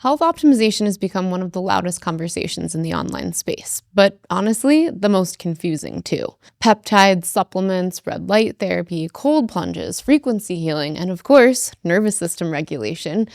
Health optimization has become one of the loudest conversations in the online space, but honestly, the most confusing too. Peptides, supplements, red light therapy, cold plunges, frequency healing, and of course, nervous system regulation.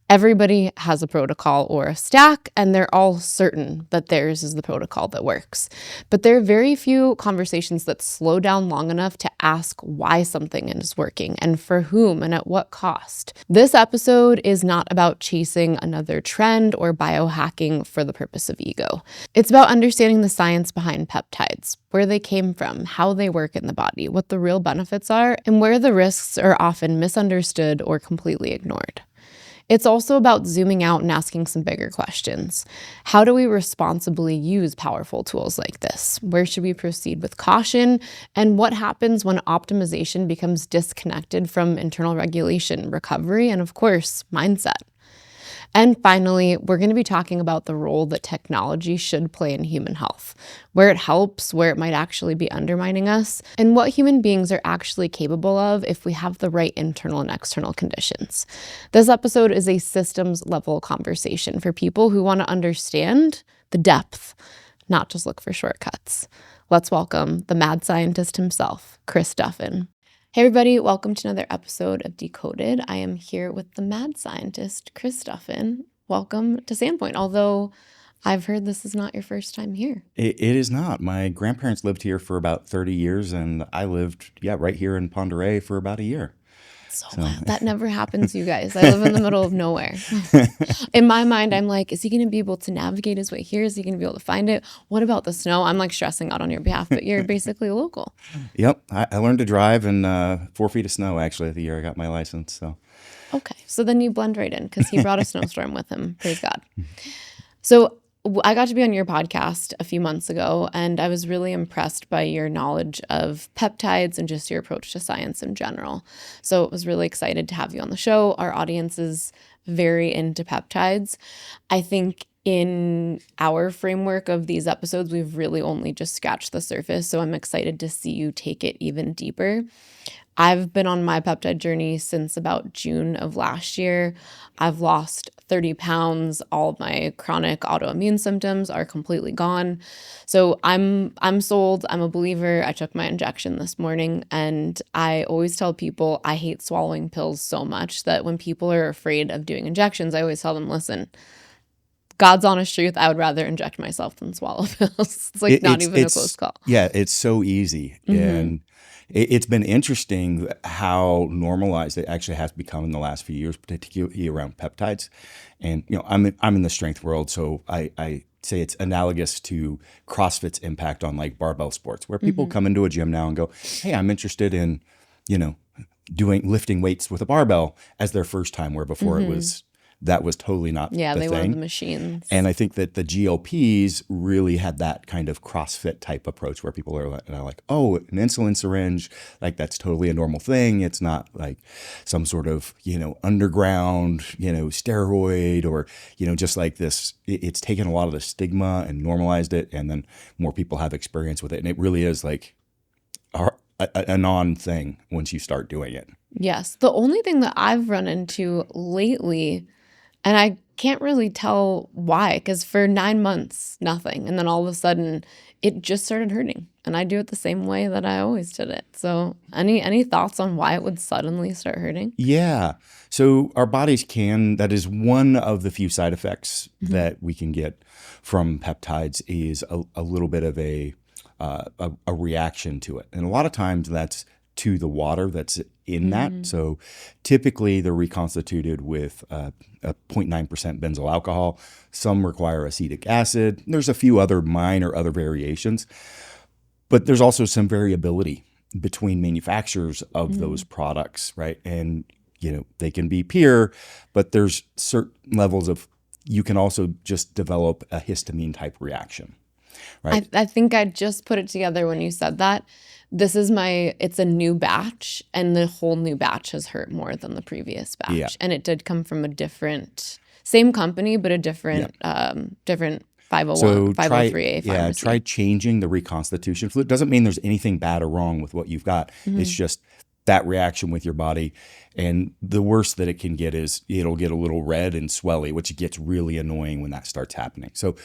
Everybody has a protocol or a stack, and they're all certain that theirs is the protocol that works. But there are very few conversations that slow down long enough to ask why something is working and for whom and at what cost. This episode is not about chasing another trend or biohacking for the purpose of ego. It's about understanding the science behind peptides, where they came from, how they work in the body, what the real benefits are, and where the risks are often misunderstood or completely ignored. It's also about zooming out and asking some bigger questions. How do we responsibly use powerful tools like this? Where should we proceed with caution? And what happens when optimization becomes disconnected from internal regulation, recovery, and of course, mindset? And finally, we're going to be talking about the role that technology should play in human health, where it helps, where it might actually be undermining us, and what human beings are actually capable of if we have the right internal and external conditions. This episode is a systems-level conversation for people who want to understand the depth, not just look for shortcuts. Let's welcome the mad scientist himself, Chris Duffin. Hey everybody, welcome to another episode of Decoded. I am here with the mad scientist, Chris Duffin. Welcome to Sandpoint, although I've heard this is not your first time here. It is not. My grandparents lived here for about 30 years, and I lived, right here in Ponderay for about a year. So wild. That never happens, you guys. I live in the middle of nowhere. In my mind, I'm like, is he going to be able to navigate his way here? Is he going to be able to find it? What about the snow? I'm like stressing out on your behalf, but you're basically local. Yep. I learned to drive in 4 feet of snow, actually, the year I got my license. So. Okay. So then you blend right in because he brought a snowstorm with him. Praise God. So I got to be on your podcast a few months ago, and I was really impressed by your knowledge of peptides and just your approach to science in general. So I was really excited to have you on the show. Our audience is very into peptides. I think in our framework of these episodes, we've really only just scratched the surface. So I'm excited to see you take it even deeper. I've been on my peptide journey since about June of last year. I've lost 30 pounds. All of my chronic autoimmune symptoms are completely gone. So I'm sold. I'm a believer. I took my injection this morning, and I always tell people I hate swallowing pills so much that when people are afraid of doing injections, I always tell them, listen, God's honest truth, I would rather inject myself than swallow pills. It's like not even a close call. Yeah, it's so easy. Mm-hmm. And it's been interesting how normalized it actually has become in the last few years, particularly around peptides. And I'm in the strength world, so I say it's analogous to CrossFit's impact on like barbell sports, where people come into a gym now and go, "Hey, I'm interested in, lifting weights with a barbell" as their first time, where before that was totally not the thing. Yeah, they wanted the machines. And I think that the GLPs really had that kind of CrossFit type approach where people are like, oh, an insulin syringe, like that's totally a normal thing. It's not like some sort of, underground, steroid or, just like this. It's taken a lot of the stigma and normalized it. And then more people have experience with it. And it really is like a non-thing once you start doing it. Yes. The only thing that I've run into lately, and I can't really tell why, because for 9 months, nothing. And then all of a sudden, it just started hurting. And I do it the same way that I always did it. So any thoughts on why it would suddenly start hurting? Yeah. So our bodies that is one of the few side effects that we can get from peptides is a little bit of a reaction to it. And a lot of times that's to the water that's in that. So typically they're reconstituted with a 0.9% benzyl alcohol. Some require acetic acid. There's a few other other variations, but there's also some variability between manufacturers of those products, right? And, they can be pure, but there's certain levels of, you can also just develop a histamine type reaction. Right. I think I just put it together when you said that. It's a new batch, and the whole new batch has hurt more than the previous batch. Yeah. And it did come from same company, but a different 501, 503A pharmacy. Try changing the reconstitution fluid. It doesn't mean there's anything bad or wrong with what you've got. It's just that reaction with your body. And the worst that it can get is it'll get a little red and swelly, which gets really annoying when that starts happening. So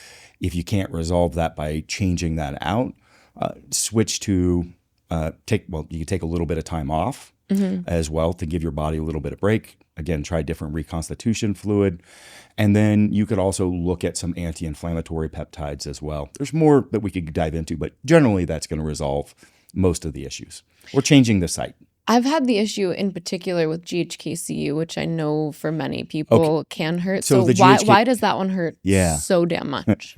if you can't resolve that by changing that out, switch to you can take a little bit of time off as well to give your body a little bit of break. Again, try different reconstitution fluid. And then you could also look at some anti-inflammatory peptides as well. There's more that we could dive into, but generally that's going to resolve most of the issues. Or changing the site. I've had the issue in particular with GHK-Cu, which I know for many people can hurt. So why does that one hurt so damn much?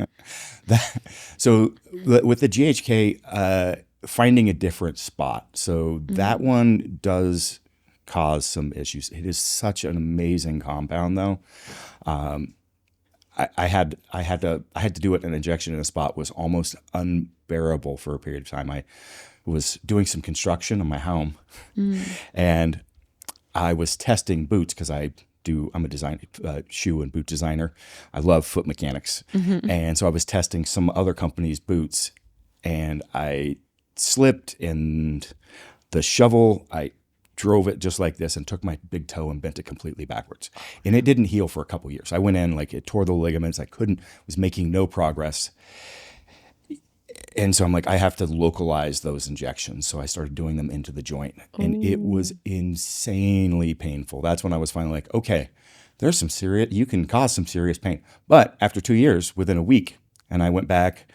With the GHK, finding a different spot. So that one does cause some issues. It is such an amazing compound, though. I had to do it. An injection in a spot was almost unbearable for a period of time. I was doing some construction on my home, and I was testing boots because I'm a shoe and boot designer. I love foot mechanics, and so I was testing some other company's boots, and I slipped, and the shovel, I drove it just like this and took my big toe and bent it completely backwards. And it didn't heal for a couple years. I went in, it tore the ligaments. Was making no progress. And so I'm like, I have to localize those injections. So I started doing them into the joint, and it was insanely painful. That's when I was finally like, okay, you can cause some serious pain. But after 2 years, within a week, and I went back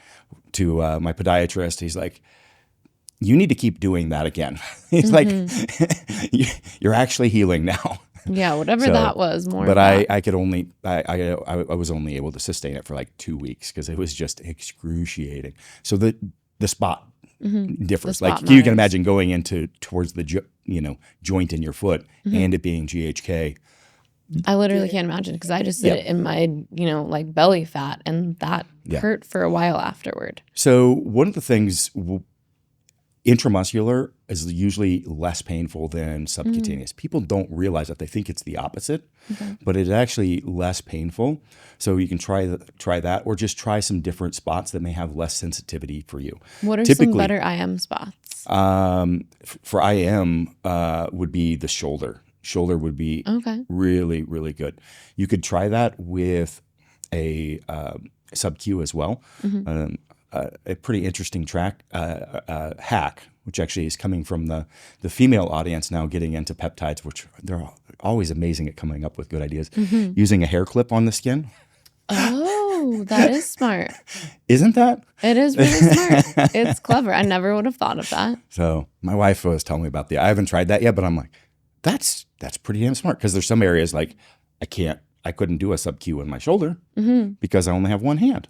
to my podiatrist, he's like, you need to keep doing that again. He's like, you're actually healing now. Yeah, whatever that was. But I was only able to sustain it for like 2 weeks because it was just excruciating. So the spot differs. The spot you can imagine going towards the joint in your foot and it being GHK. I literally can't imagine because I just did it in my belly fat, and that hurt for a while afterward. So one of the things. Intramuscular is usually less painful than subcutaneous. People don't realize that. They think it's the opposite, but it's actually less painful. So you can try that, or just try some different spots that may have less sensitivity for you. What are some better IM spots? For IM would be the shoulder. Shoulder would be really, really good. You could try that with a sub-Q as well. A pretty interesting hack, which actually is coming from the female audience now getting into peptides, which they're always amazing at coming up with good ideas. Using a hair clip on the skin. Oh, that is smart. Isn't that? It is really smart. It's clever. I never would have thought of that. So my wife was telling me about I haven't tried that yet, but I'm like, that's pretty damn smart, because there's some areas like I couldn't do a sub-Q in my shoulder because I only have one hand.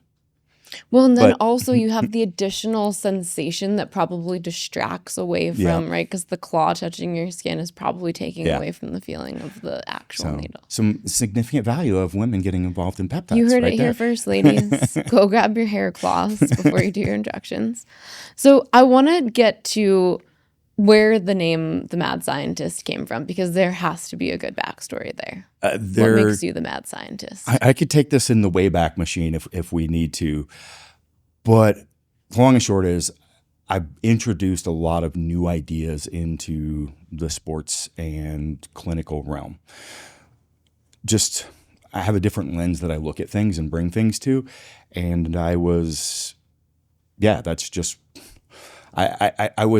Well, and then also you have the additional sensation that probably distracts away from, right? Because the claw touching your skin is probably taking away from the feeling of the actual needle. Some significant value of women getting involved in peptides. You heard it here first, ladies. Go grab your hair cloths before you do your injections. So I want to get to where the name The Mad Scientist came from, because there has to be a good backstory there. What makes you the mad scientist? I could take this in the Wayback Machine if we need to, but long and short is I've introduced a lot of new ideas into the sports and clinical realm. I have a different lens that I look at things and bring things to, and I was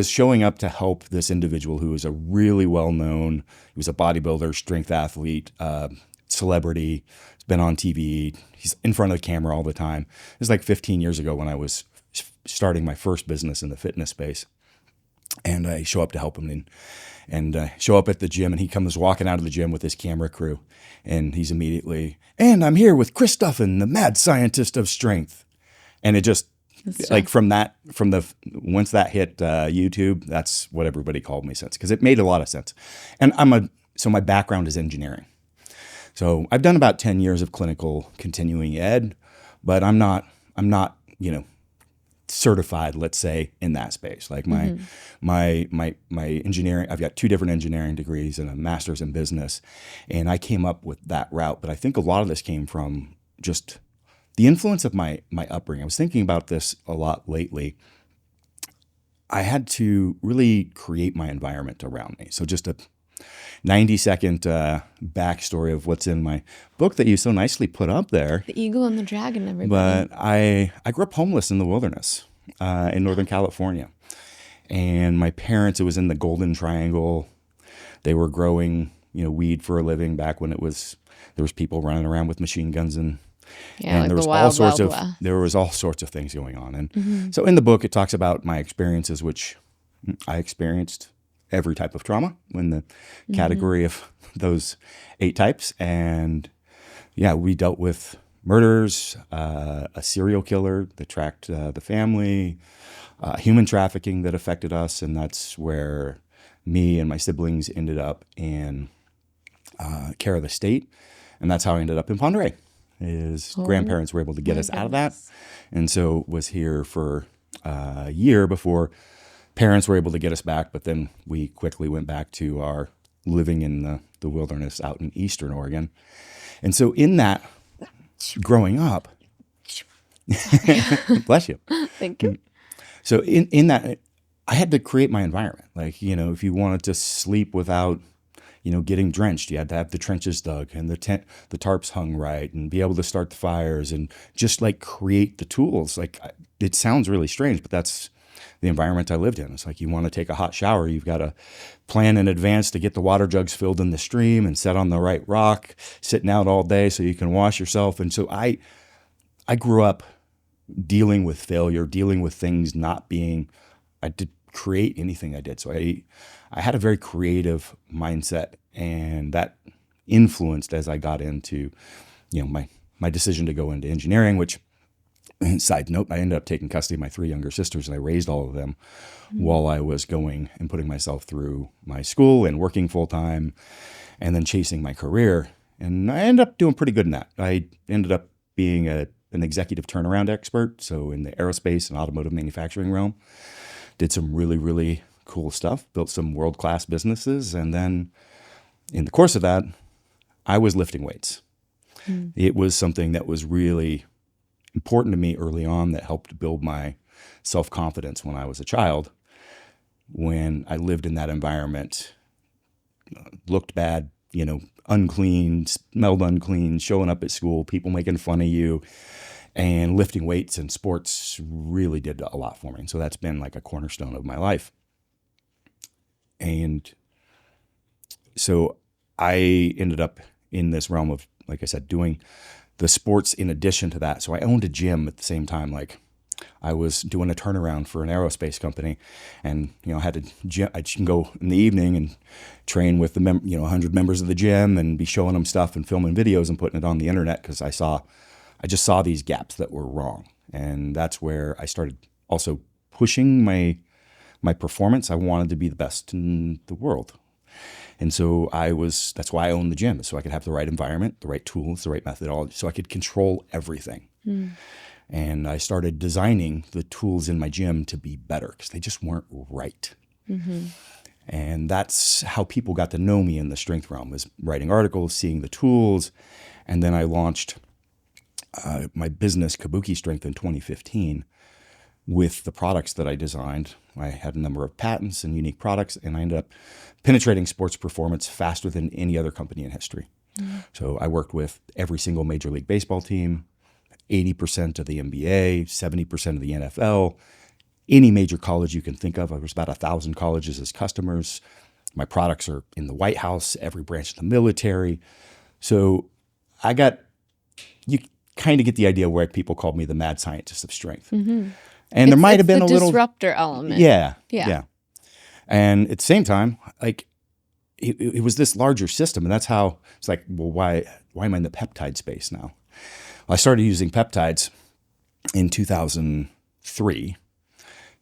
showing up to help this individual who was a really well-known, he was a bodybuilder, strength athlete, celebrity, he's been on TV, he's in front of the camera all the time. It was like 15 years ago when I was starting my first business in the fitness space. And I show up to help him and show up at the gym, and he comes walking out of the gym with his camera crew. And he's immediately, and I'm here with Chris Duffin, the mad scientist of strength. And it just, once that hit YouTube, that's what everybody called me since, because it made a lot of sense. And so my background is engineering. So I've done about 10 years of clinical continuing ed, but I'm not, certified, let's say, in that space. Like my engineering, I've got 2 different engineering degrees and a master's in business, and I came up with that route. But I think a lot of this came from just the influence of my upbringing. I was thinking about this a lot lately. I had to really create my environment around me. So just a 90-second backstory of what's in my book that you so nicely put up there. The eagle and the dragon, everybody. But I grew up homeless in the wilderness in Northern California. And my parents, it was in the Golden Triangle. They were growing, weed for a living back when there was people running around with machine guns and like there was Wild West. There was all sorts of things going on. And so in the book, it talks about my experiences, which I experienced every type of trauma in the category of those 8 types. And we dealt with murders, a serial killer that tracked the family, human trafficking that affected us. And that's where me and my siblings ended up in care of the state. And that's how I ended up in Pondray. His grandparents were able to get us out of that. And so was here for a year before parents were able to get us back. But then we quickly went back to our living in the wilderness out in Eastern Oregon. And so in that, growing up, bless you. Thank you. So in that, I had to create my environment. Like, if you wanted to sleep without getting drenched, you had to have the trenches dug and the tarps hung right and be able to start the fires and just like create the tools. Like, it sounds really strange, but that's the environment I lived in. It's like, you want to take a hot shower, you've got to plan in advance to get the water jugs filled in the stream and set on the right rock, sitting out all day so you can wash yourself. And so I grew up dealing with failure, dealing with things not being, I did create anything I did. So I had a very creative mindset, and that influenced as I got into, my decision to go into engineering, which, side note, I ended up taking custody of my 3 younger sisters, and I raised all of them while I was going and putting myself through my school and working full time and then chasing my career. And I ended up doing pretty good in that. I ended up being an executive turnaround expert. So in the aerospace and automotive manufacturing realm, did some really, really cool stuff, built some world-class businesses. And then in the course of that, I was lifting weights. It was something that was really important to me early on that helped build my self-confidence when I was a child. When I lived in that environment, looked bad, unclean, smelled unclean, showing up at school, people making fun of you, and lifting weights and sports really did a lot for me. And so that's been like a cornerstone of my life. And so I ended up in this realm of, like I said, doing the sports in addition to that. So I owned a gym at the same time. Like, I was doing a turnaround for an aerospace company, and I had to gym. I can go in the evening and train with the 100 members of the gym and be showing them stuff and filming videos and putting it on the internet, because I just saw these gaps that were wrong. And that's where I started also pushing my performance. I wanted to be the best in the world. And so that's why I owned the gym, so I could have the right environment, the right tools, the right methodology, so I could control everything. And I started designing the tools in my gym to be better, because they just weren't right. And that's how people got to know me in the strength realm, was writing articles, seeing the tools. And then I launched my business, Kabuki Strength, in 2015 with the products that I designed. I had a number of patents and unique products, and I ended up penetrating sports performance faster than any other company in history. So I worked with every single Major League Baseball team, 80% of the NBA, 70% of the NFL, any major college you can think of. There was about 1,000 colleges as customers. My products are in the White House, every branch of the military. So you kind of get the idea where people called me the mad scientist of strength. And there might have been a little disruptor element. Yeah. And at the same time, like, it was this larger system, and that's how it's like, well, why am I in the peptide space now? Well, I started using peptides in 2003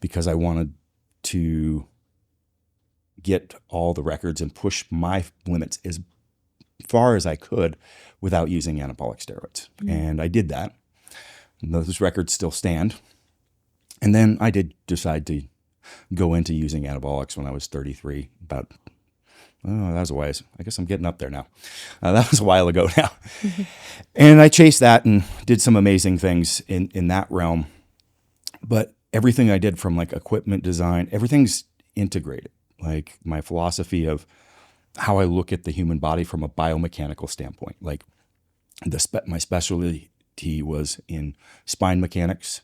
because I wanted to get all the records and push my limits as far as I could without using anabolic steroids. And I did that. And those records still stand. And then I did decide to go into using anabolics when I was 33, that was a while. I guess I'm getting up there now. That was a while ago now. And I chased that and did some amazing things in that realm. But everything I did from like equipment design, everything's integrated. Like my philosophy of how I look at the human body from a biomechanical standpoint. Like my specialty was in spine mechanics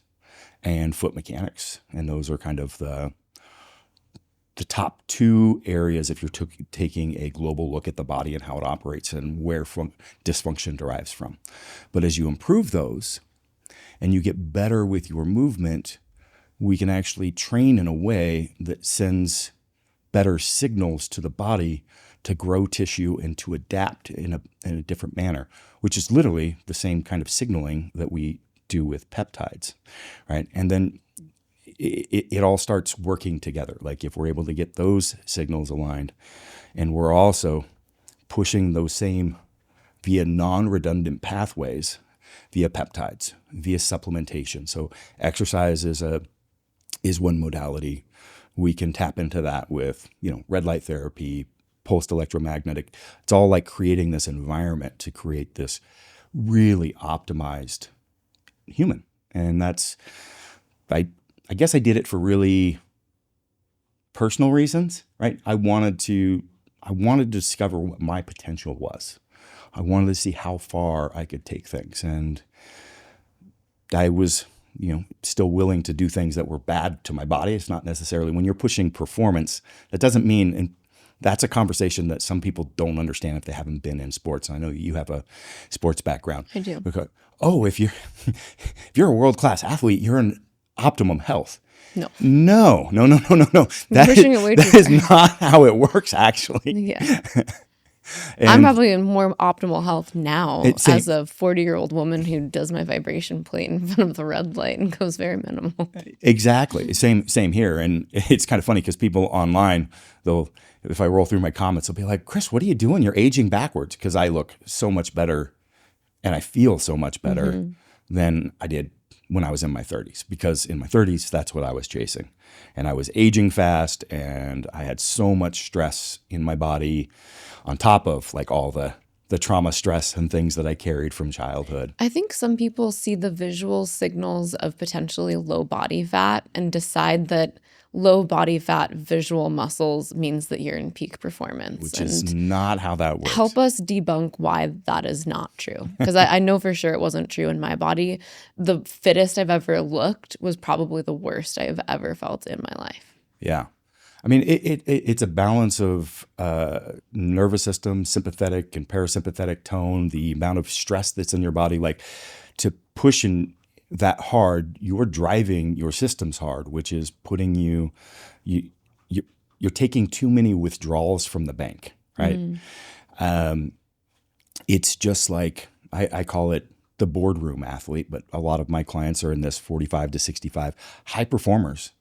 and foot mechanics. And those are kind of the top two areas if you're taking a global look at the body and how it operates and where dysfunction derives from. But as you improve those and you get better with your movement, we can actually train in a way that sends better signals to the body to grow tissue and to adapt in a different manner, which is literally the same kind of signaling that we do with peptides, right? And then it all starts working together. Like if we're able to get those signals aligned, and we're also pushing those same via non-redundant pathways, via peptides, via supplementation. So exercise is one modality. We can tap into that with, red light therapy, pulsed electromagnetic. It's all like creating this environment to create this really optimized human. And that's, I guess I did it for really personal reasons, right? I wanted to discover what my potential was. I wanted to see how far I could take things. And I was, still willing to do things that were bad to my body. It's not necessarily when you're pushing performance, that doesn't mean, and that's a conversation that some people don't understand if they haven't been in sports. I know you have a sports background. I do. Because, if you're a world-class athlete, you're in optimum health. No. That is not how it works, actually. Yeah. I'm probably in more optimal health now as a 40-year-old woman who does my vibration plate in front of the red light and goes very minimal. Exactly. Same here. And it's kind of funny because people online, if I roll through my comments, they'll be like, Chris, what are you doing? You're aging backwards, because I look so much better and I feel so much better than I did when I was in my 30s, because in my 30s, that's what I was chasing. And I was aging fast and I had so much stress in my body on top of like all the trauma, stress, and things that I carried from childhood. I think some people see the visual signals of potentially low body fat and decide that low body fat visual muscles means that you're in peak performance. Which is not how that works. Help us debunk why that is not true. Because I know for sure it wasn't true in my body. The fittest I've ever looked was probably the worst I've ever felt in my life. Yeah. I mean, it's a balance of nervous system, sympathetic and parasympathetic tone, the amount of stress that's in your body. Like to push in that hard, you're driving your systems hard, which is putting you're taking too many withdrawals from the bank, right? It's just like, I call it the boardroom athlete, but a lot of my clients are in this 45 to 65 high performers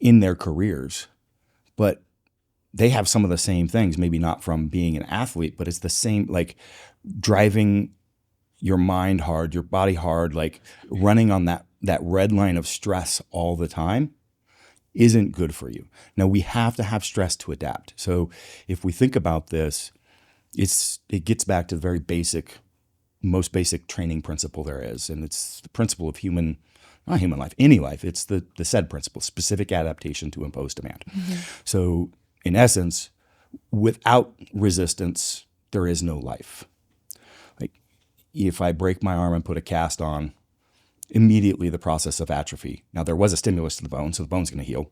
in their careers. But they have some of the same things, maybe not from being an athlete, but it's the same, like driving your mind hard, your body hard, like running on that red line of stress all the time isn't good for you. Now, we have to have stress to adapt. So if we think about this, it gets back to the very most basic training principle there is. And it's the principle of not human life, any life. It's the SAID principle, specific adaptation to imposed demand. So in essence, without resistance, there is no life. Like if I break my arm and put a cast on, immediately the process of atrophy. Now there was a stimulus to the bone, so the bone's going to heal.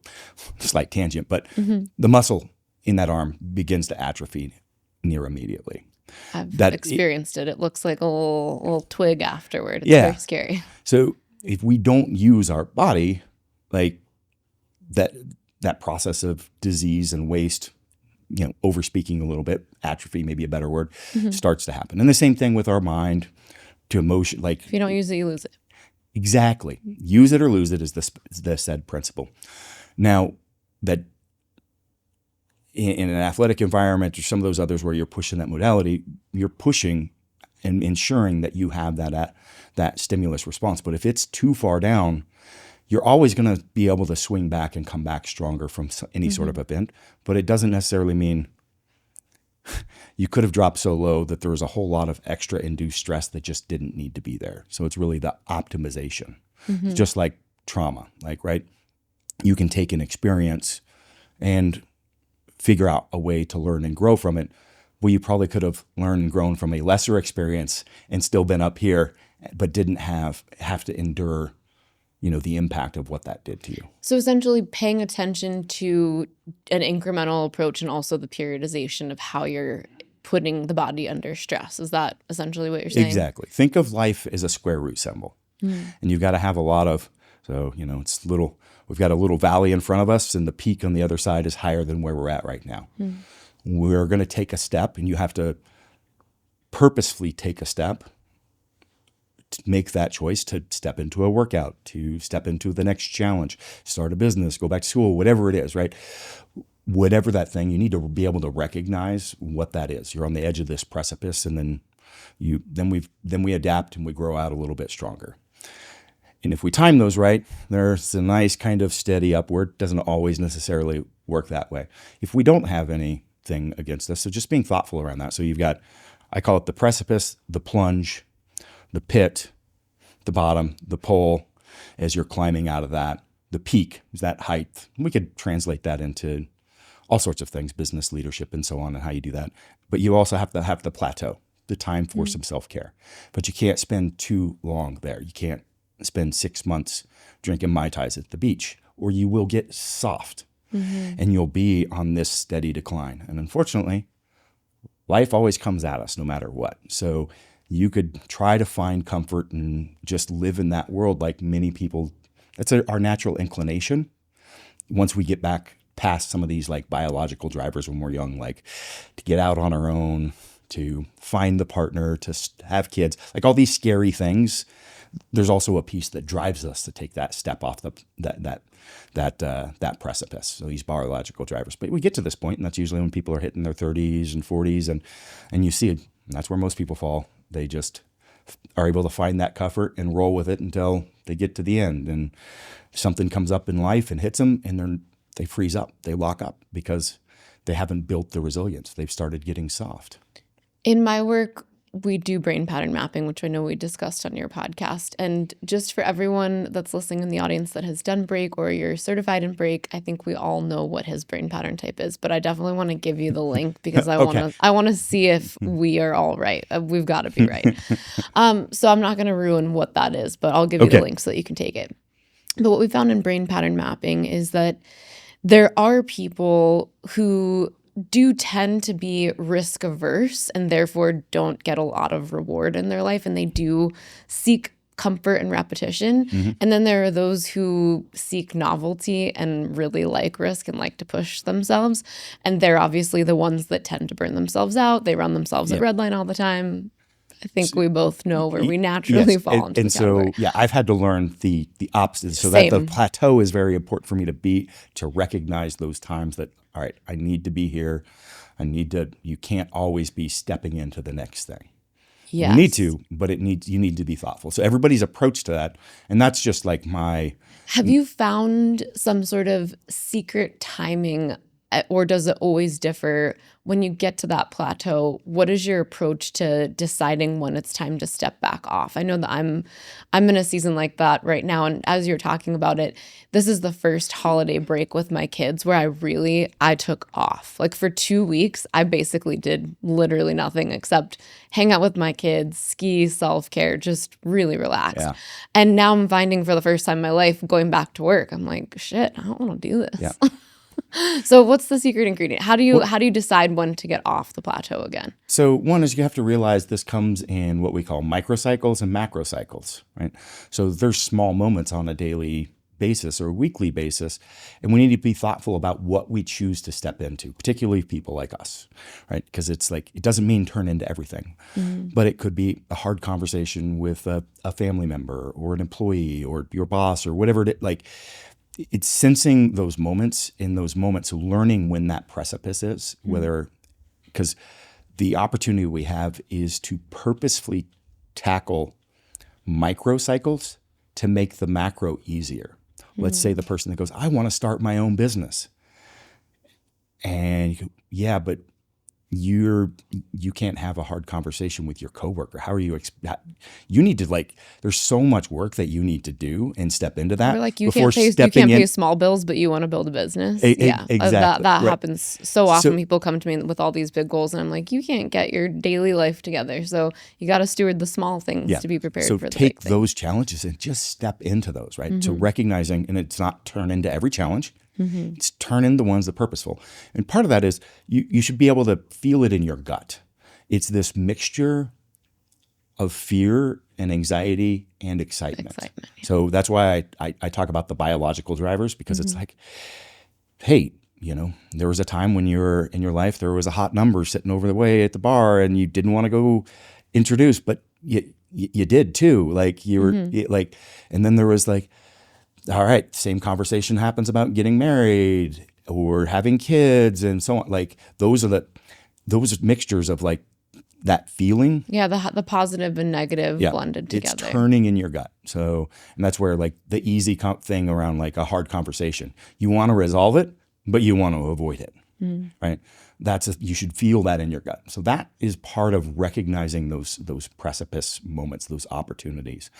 Slight tangent, but the muscle in that arm begins to atrophy near immediately. I've experienced it. It looks like a little twig afterward. It's very scary. So if we don't use our body, like that process of disease and waste, overspeaking a little bit, atrophy, maybe a better word, starts to happen. And the same thing with our mind to emotion. Like if you don't use it, you lose it. Exactly. Use it or lose it is the SAID principle. Now, that in an athletic environment or some of those others where you're pushing that modality, you're pushing and ensuring that you have that stimulus response. But if it's too far down, you're always going to be able to swing back and come back stronger from any sort of event. But it doesn't necessarily mean you could have dropped so low that there was a whole lot of extra induced stress that just didn't need to be there. So it's really the optimization. It's just like trauma. Like, right, you can take an experience and figure out a way to learn and grow from it. Well, you probably could have learned and grown from a lesser experience and still been up here, but didn't have to endure, the impact of what that did to you. So essentially paying attention to an incremental approach and also the periodization of how you're putting the body under stress. Is that essentially what you're saying? Exactly. Think of life as a square root symbol. And you've got to have a lot of, it's little, we've got a little valley in front of us and the peak on the other side is higher than where we're at right now. We're going to take a step, and you have to purposefully take a step to make that choice to step into a workout, to step into the next challenge, start a business, go back to school, whatever it is, right? Whatever that thing, you need to be able to recognize what that is. You're on the edge of this precipice, and then we adapt and we grow out a little bit stronger. And if we time those right, there's a nice kind of steady upward. Doesn't always necessarily work that way. If we don't have anything against us, so just being thoughtful around that. So you've got, I call it the precipice, the plunge, the pit, the bottom, the pole, as you're climbing out of that. The peak is that height. We could translate that into all sorts of things, business, leadership, and so on, and how you do that. But you also have to have the plateau, the time for some self-care. But you can't spend too long there. You can't spend 6 months drinking Mai Tais at the beach, or you will get soft and you'll be on this steady decline. And unfortunately, life always comes at us no matter what. So you could try to find comfort and just live in that world like many people. That's our natural inclination. Once we get back past some of these like biological drivers when we're young, like to get out on our own, to find the partner, to have kids, like all these scary things. There's also a piece that drives us to take that step off that precipice. So these biological drivers. But we get to this point, and that's usually when people are hitting their 30s and 40s, and you see it. And that's where most people fall. They just are able to find that comfort and roll with it until they get to the end. And something comes up in life and hits them, and they freeze up, they lock up because they haven't built the resilience. They've started getting soft. In my work, we do brain pattern mapping, which I know we discussed on your podcast. And just for everyone that's listening in the audience that has done break or you're certified in break, I think we all know what his brain pattern type is. But I definitely want to give you the link because I want to see if we are all right. We've got to be right. So I'm not going to ruin what that is, but I'll give you the link so that you can take it. But what we found in brain pattern mapping is that there are people who do tend to be risk averse and therefore don't get a lot of reward in their life, and they do seek comfort and repetition. And then there are those who seek novelty and really like risk and like to push themselves, and they're obviously the ones that tend to burn themselves out. They run themselves at red line all the time. I think we both know where we naturally fall into the category. So, I've had to learn the opposite. So that the plateau is very important for me to recognize those times that, all right, I need to be here. You can't always be stepping into the next thing. Yes. You need to, but you need to be thoughtful. So everybody's approach to that, and that's just like Have you found some sort of secret timing, or does it always differ when you get to that plateau? What is your approach to deciding when it's time to step back off? I know that I'm in a season like that right now. And as you're talking about it, this is the first holiday break with my kids where I took off. Like for 2 weeks, I basically did literally nothing except hang out with my kids, ski, self-care, just really relax. Yeah. And now I'm finding for the first time in my life going back to work, I'm like, shit, I don't want to do this. Yeah. So what's the secret ingredient? How do you decide when to get off the plateau again? So one is you have to realize this comes in what we call microcycles and macrocycles, right? So there's small moments on a daily basis or a weekly basis, and we need to be thoughtful about what we choose to step into, particularly people like us, right? Because it's like, it doesn't mean turn into everything, but it could be a hard conversation with a family member or an employee or your boss or whatever it is. Like, it's sensing those moments, learning when that precipice is, because the opportunity we have is to purposefully tackle microcycles to make the macro easier. Let's say the person that goes, I want to start my own business. And you go, yeah, but you can't have a hard conversation with your coworker. How are you? You need to there's so much work that you need to do and step into that Or like you before can't stepping pay in. small bills, but you want to build a business. Exactly. That Right. happens so often. So- People come to me with all these big goals, and I'm like, you can't get your daily life together. So you got to steward the small things to be prepared So for the take big thing. those challenges and just step into those, right? So recognizing, and it's not turn into every challenge. It's turn into the ones that are purposeful. And part of that is you should be able to feel it in your gut. It's this mixture of fear and anxiety and excitement. Yeah. So that's why I talk about the biological drivers, because it's like, hey, there was a time when you were in your life, there was a hot number sitting over the way at the bar and you didn't want to go introduce, but you did too. Like you were and then there was all right, same conversation happens about getting married or having kids and so on. Like those mixtures of that feeling. Yeah, the positive and negative blended together. It's turning in your gut. So, and that's where the easy thing around a hard conversation, you want to resolve it, but you want to avoid it, right? You should feel that in your gut. So that is part of recognizing those precipice moments, those opportunities.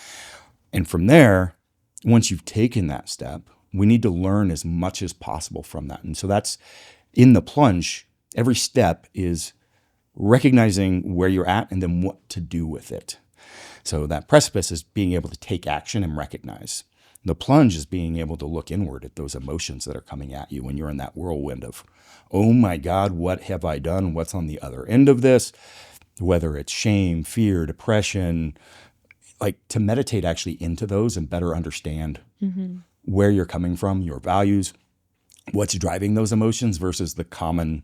And from there, once you've taken that step, we need to learn as much as possible from that. And so that's in the plunge, every step is recognizing where you're at and then what to do with it. So that precipice is being able to take action and recognize. The plunge is being able to look inward at those emotions that are coming at you when you're in that whirlwind of, oh my God, what have I done? What's on the other end of this? Whether it's shame, fear, depression, to meditate actually into those and better understand where you're coming from, your values, what's driving those emotions versus the common,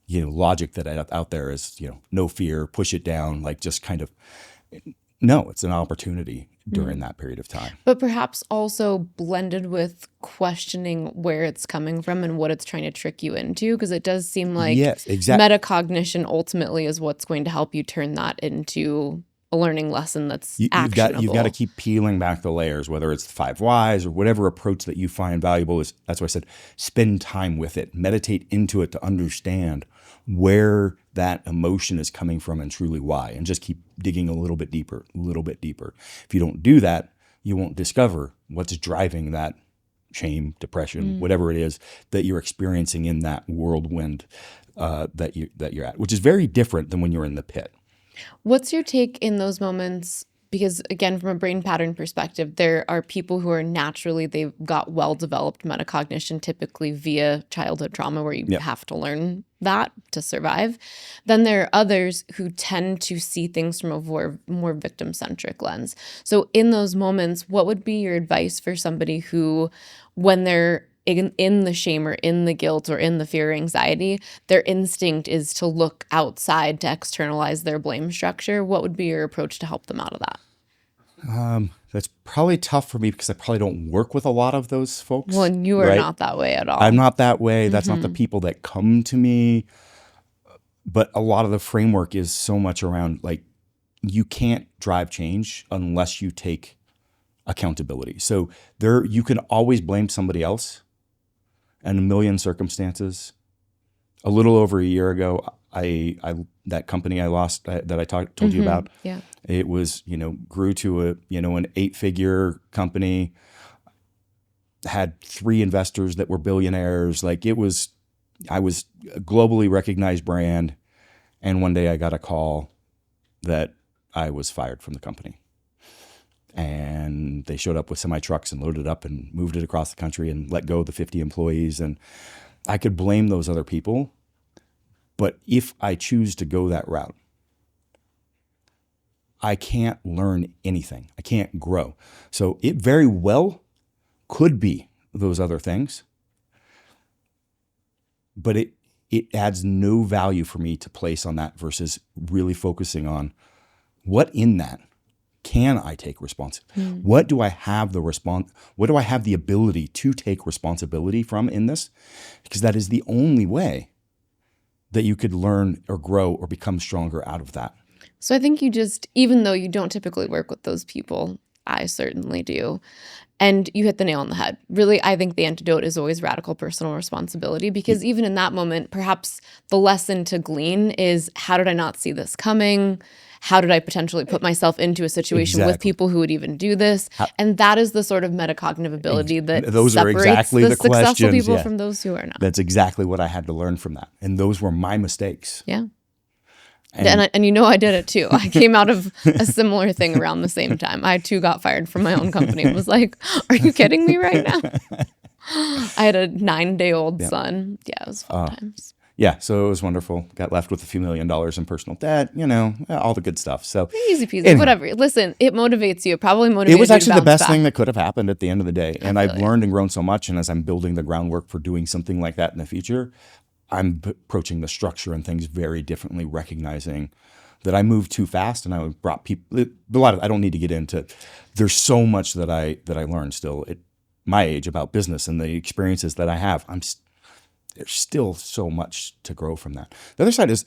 logic that out there is, no fear, push it down, just kind of, no, it's an opportunity during that period of time. But perhaps also blended with questioning where it's coming from and what it's trying to trick you into, because it does seem like yes, exactly. Metacognition ultimately is what's going to help you turn that into a learning lesson that's actionable. You've got to keep peeling back the layers, whether it's the 5 whys or whatever approach that you find valuable. That's why I said spend time with it, meditate into it to understand where that emotion is coming from and truly why, and just keep digging a little bit deeper, a little bit deeper. If you don't do that, you won't discover what's driving that shame, depression, whatever it is that you're experiencing in that whirlwind that you're at, which is very different than when you're in the pit. What's your take in those moments? Because again, from a brain pattern perspective, there are people who are naturally, they've got well-developed metacognition, typically via childhood trauma where you have to learn that to survive. Then there are others who tend to see things from a more victim-centric lens. So in those moments, what would be your advice for somebody who, when they're in the shame or in the guilt or in the fear or anxiety, their instinct is to look outside to externalize their blame structure? What would be your approach to help them out of that? That's probably tough for me because I probably don't work with a lot of those folks. Well, and you are not that way at all. I'm not that way. That's not the people that come to me. But a lot of the framework is so much around you can't drive change unless you take accountability. So you can always blame somebody else in a million circumstances. A little over a year ago, that company I lost that I told you about. Yeah. It was, grew to an 8-figure company, had 3 investors that were billionaires. I was a globally recognized brand. And one day I got a call that I was fired from the company. And they showed up with semi-trucks and loaded up and moved it across the country and let go of the 50 employees. And I could blame those other people. But if I choose to go that route, I can't learn anything. I can't grow. So it very well could be those other things. But it adds no value for me to place on that versus really focusing on what in that can I take responsibility? What do I have what do I have the ability to take responsibility from in this? Because that is the only way that you could learn or grow or become stronger out of that. So I think you just, even though you don't typically work with those people, I certainly do. And you hit the nail on the head. Really, I think the antidote is always radical personal responsibility, because even in that moment, perhaps the lesson to glean is, how did I not see this coming? How did I potentially put myself into a situation with Exactly. people who would even do this? And that is the sort of metacognitive ability that Those are separates exactly the the successful questions, people yeah. from those who are not. That's exactly what I had to learn from that. And those were my mistakes. Yeah. And you know I did it too. I came out of a similar thing around the same time. I too got fired from my own company. It was like, are you kidding me right now? I had a 9-day-old son. Yeah, it was fun times. Yeah, so it was wonderful. Got left with a few $1 million in personal debt, all the good stuff. So Easy peasy, anyway, whatever. Listen, it motivates you. It probably motivated it was you to actually the bounce best back. thing that could have happened at the end of the day. And I've feel learned and grown so much. And as I'm building the groundwork for doing something like that in the future, I'm approaching the structure and things very differently, recognizing that I moved too fast and I brought people I don't need to get into. There's so much that I learned still at my age about business and the experiences that I have. There's still so much to grow from that. The other side is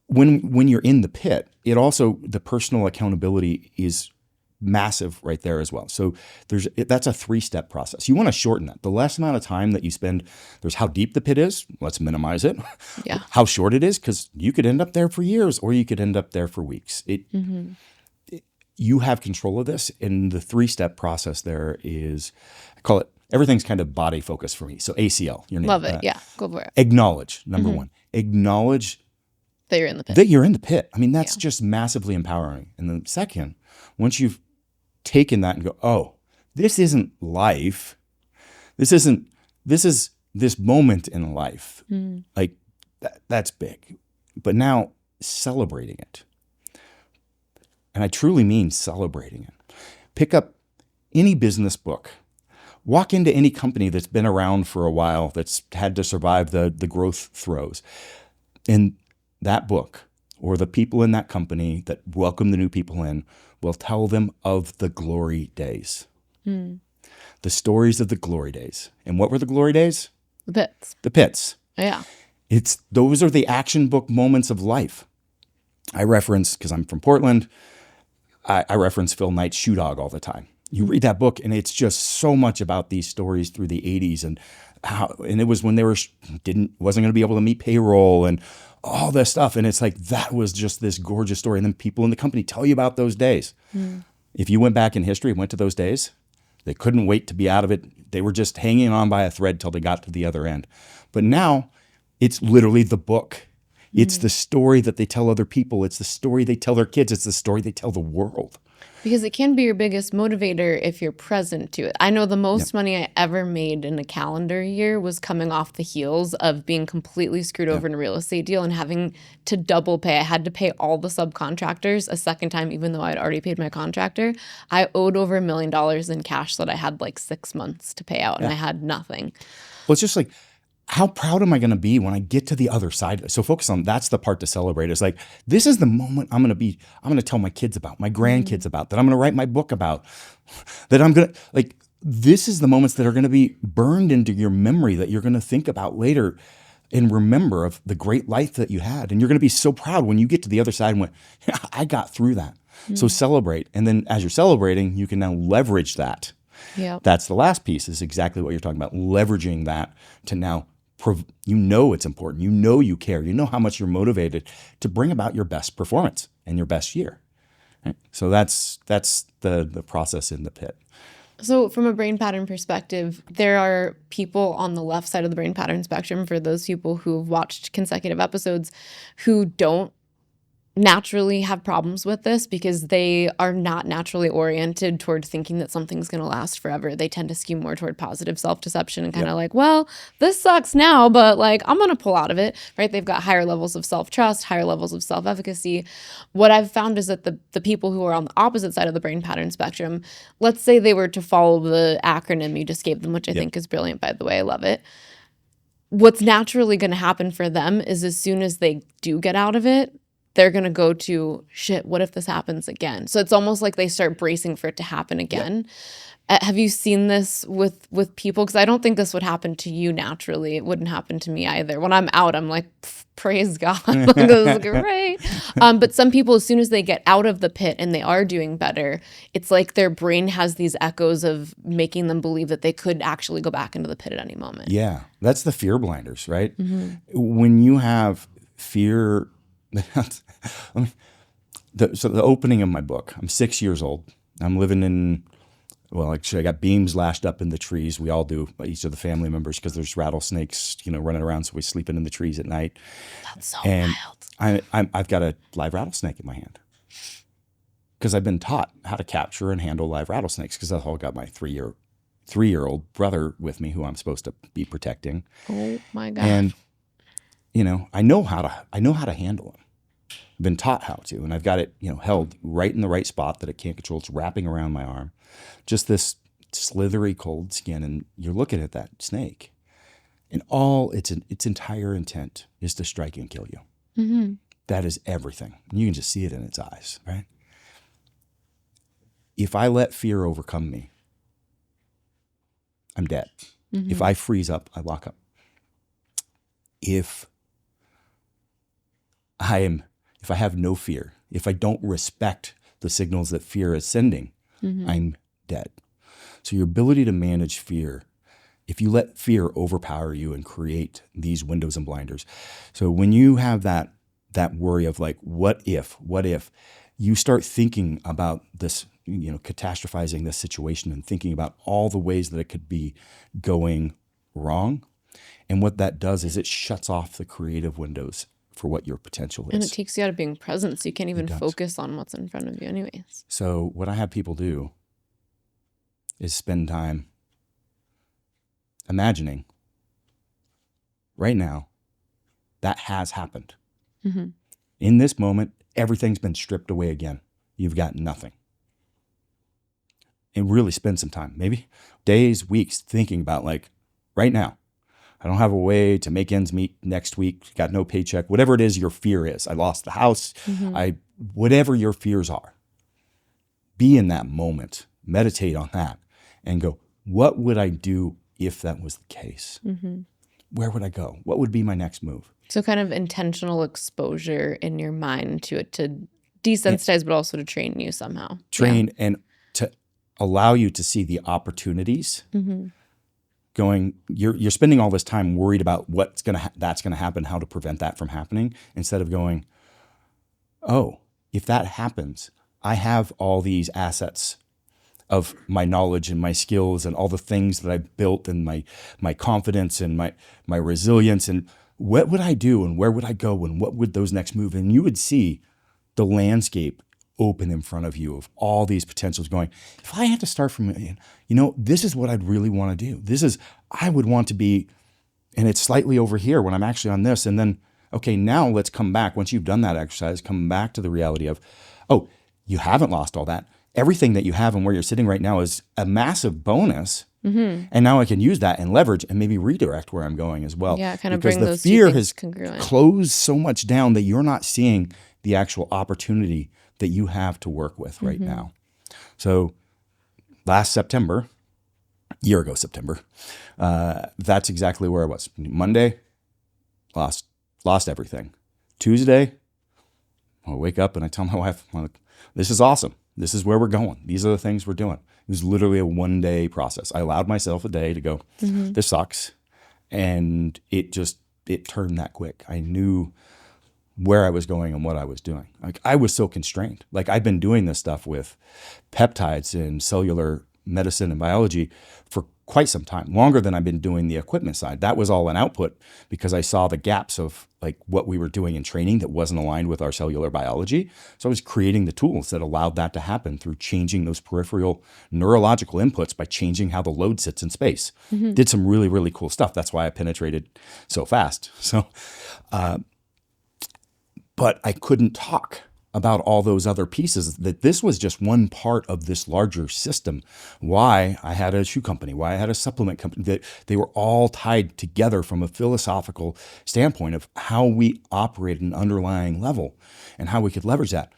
when you're in the pit, it also, the personal accountability is massive right there as well. So that's a 3-step process. You want to shorten that. The less amount of time that you spend, there's how deep the pit is. Let's minimize it. Yeah. How short it is, because you could end up there for years or you could end up there for weeks. You have control of this. And the 3-step process there is, I call it, everything's kind of body focused for me. So ACL, your name. Love it. Yeah, go for it. Acknowledge, number one. Acknowledge That you're in the pit. that you're in the pit. I mean, that's just massively empowering. And then second, once you've taken that and go, oh, this isn't life. This is this moment in life. Like that's big. But now celebrating it. And I truly mean celebrating it. Pick up any business book. Walk into any company that's been around for a while, that's had to survive the growth throes. And that book, or the people in that company that welcome the new people in, will tell them of the glory days. The stories of the glory days. And what were the glory days? The pits. The pits. Yeah. Those are the action book moments of life. I reference, because I'm from Portland, I reference Phil Knight's Shoe Dog all the time. You read that book and it's just so much about these stories through the 80s and it was when they wasn't going to be able to meet payroll and all this stuff. And it's like, that was just this gorgeous story. And then people in the company tell you about those days. If you went back in history and went to those days, they couldn't wait to be out of it. They were just hanging on by a thread till they got to the other end. But now it's literally the book. It's the story that they tell other people. It's the story they tell their kids. It's the story they tell the world. Because it can be your biggest motivator if you're present to it. I know the most money I ever made in a calendar year was coming off the heels of being completely screwed over in a real estate deal and having to double pay. I had to pay all the subcontractors a second time, even though I'd already paid my contractor. I owed over $1 million in cash that I had like 6 months to pay out, and I had nothing. Well, it's just like, how proud am I going to be when I get to the other side? So focus on, that's the part to celebrate. It's like, this is the moment I'm going to tell my kids about, my grandkids about, that I'm going to write my book about, that I'm going to, like, this is the moments that are going to be burned into your memory that you're going to think about later and remember of the great life that you had. And you're going to be so proud when you get to the other side and went, I got through that. So celebrate. And then as you're celebrating, you can now leverage that. Yeah. That's the last piece, is exactly what you're talking about, leveraging that to now it's important. You care. You know how much you're motivated to bring about your best performance and your best year. Right? So that's the process in the pit. So from a brain pattern perspective, there are people on the left side of the brain pattern spectrum, for those people who have watched consecutive episodes, who don't naturally have problems with this because they are not naturally oriented toward thinking that something's going to last forever. They tend to skew more toward positive self-deception and kind of like, well, this sucks now, but like, I'm going to pull out of it, right? They've got higher levels of self-trust, higher levels of self-efficacy. What I've found is that the people who are on the opposite side of the brain pattern spectrum, let's say they were to follow the acronym you just gave them, which I think is brilliant, by the way, I love it. What's naturally going to happen for them is as soon as they do get out of it, they're going to go to, shit, what if this happens again? So it's almost like they start bracing for it to happen again. Have you seen this with people? Because I don't think this would happen to you naturally. It wouldn't happen to me either. When I'm out, I'm like, praise God. Like, this is great. But some people, as soon as they get out of the pit and they are doing better, it's like their brain has these echoes of making them believe that they could actually go back into the pit at any moment. Yeah, that's the fear blinders, right? When you have fear, so the opening of my book, I'm 6 years old. I'm living in, well, actually, I got beams lashed up in the trees. We all do, each of the family members, because there's rattlesnakes, running around. So we're sleeping in the trees at night. That's so and wild. I've got a live rattlesnake in my hand because I've been taught how to capture and handle live rattlesnakes. Because I've all got my three-year-old brother with me, who I'm supposed to be protecting. Oh my God! And I know how to handle him. I've been taught how to, and I've got it, held right in the right spot that it can't control. It's wrapping around my arm. Just this slithery cold skin, and you're looking at that snake, and all its entire intent is to strike and kill you. That is everything. You can just see it in its eyes, right? If I let fear overcome me, I'm dead. If I freeze up, I lock up. If I have no fear, if I don't respect the signals that fear is sending, I'm dead. So your ability to manage fear, if you let fear overpower you and create these windows and blinders. So when you have that worry of like, what if, you start thinking about this, catastrophizing this situation and thinking about all the ways that it could be going wrong. And what that does is it shuts off the creative windows for what your potential is. And it takes you out of being present, so you can't even focus on what's in front of you anyways. So what I have people do is spend time imagining right now that has happened. In this moment, everything's been stripped away again. You've got nothing. And really spend some time, maybe days, weeks, thinking about like right now, I don't have a way to make ends meet next week. Got no paycheck. Whatever it is your fear is. I lost the house. Whatever your fears are. Be in that moment. Meditate on that and go, what would I do if that was the case? Where would I go? What would be my next move? So kind of intentional exposure in your mind to it to desensitize, but also to train you somehow. And to allow you to see the opportunities. Going, you're spending all this time worried about that's going to happen, how to prevent that from happening, instead of going, oh, if that happens, I have all these assets of my knowledge and my skills and all the things that I built and my confidence and my resilience, and what would I do and where would I go and what would those next move? And you would see the landscape open in front of you of all these potentials going, if I had to start from, this is what I'd really want to do. I would want to be, and it's slightly over here when I'm actually on this. And then, okay, now let's come back. Once you've done that exercise, come back to the reality of, oh, you haven't lost all that. Everything that you have and where you're sitting right now is a massive bonus. And now I can use that and leverage and maybe redirect where I'm going as well. Yeah, kind of because bring those the fear two things has congruent. closed so much down that you're not seeing the actual opportunity that you have to work with right now. So last September, year ago September, that's exactly where I was. Monday, lost everything. Tuesday, I wake up and I tell my wife, this is awesome. This is where we're going. These are the things we're doing. It was literally a one-day process. I allowed myself a day to go, this sucks. And it turned that quick. I knew where I was going and what I was doing. Like, I was so constrained. Like, I've been doing this stuff with peptides and cellular medicine and biology for quite some time, longer than I've been doing the equipment side. That was all an output because I saw the gaps of like what we were doing in training that wasn't aligned with our cellular biology. So I was creating the tools that allowed that to happen through changing those peripheral neurological inputs by changing how the load sits in space. Did some really, really cool stuff. That's why I penetrated so fast. So, but I couldn't talk about all those other pieces, that this was just one part of this larger system. Why I had a shoe company, why I had a supplement company, that they were all tied together from a philosophical standpoint of how we operate at an underlying level and how we could leverage that.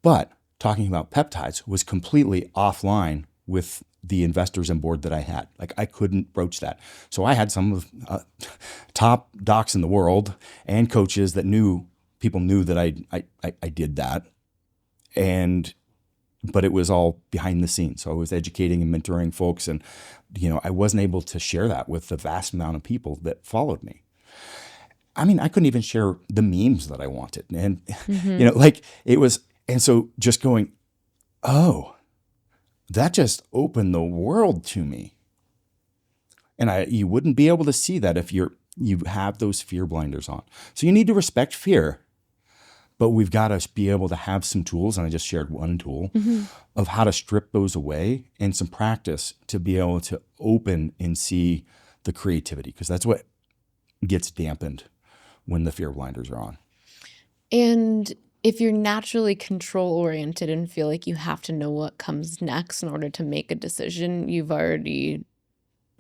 But talking about peptides was completely offline with the investors and board that I had. Like, I couldn't broach that. So I had some of top docs in the world and coaches that people knew that I did that. But it was all behind the scenes. So I was educating and mentoring folks, and, I wasn't able to share that with the vast amount of people that followed me. I mean, I couldn't even share the memes that I wanted. And, it was, and so just going, oh, that just opened the world to me. And you wouldn't be able to see that if you have those fear blinders on. So you need to respect fear, but we've got to be able to have some tools. And I just shared one tool of how to strip those away, and some practice to be able to open and see the creativity, because that's what gets dampened when the fear blinders are on. And if you're naturally control oriented and feel like you have to know what comes next in order to make a decision, you've already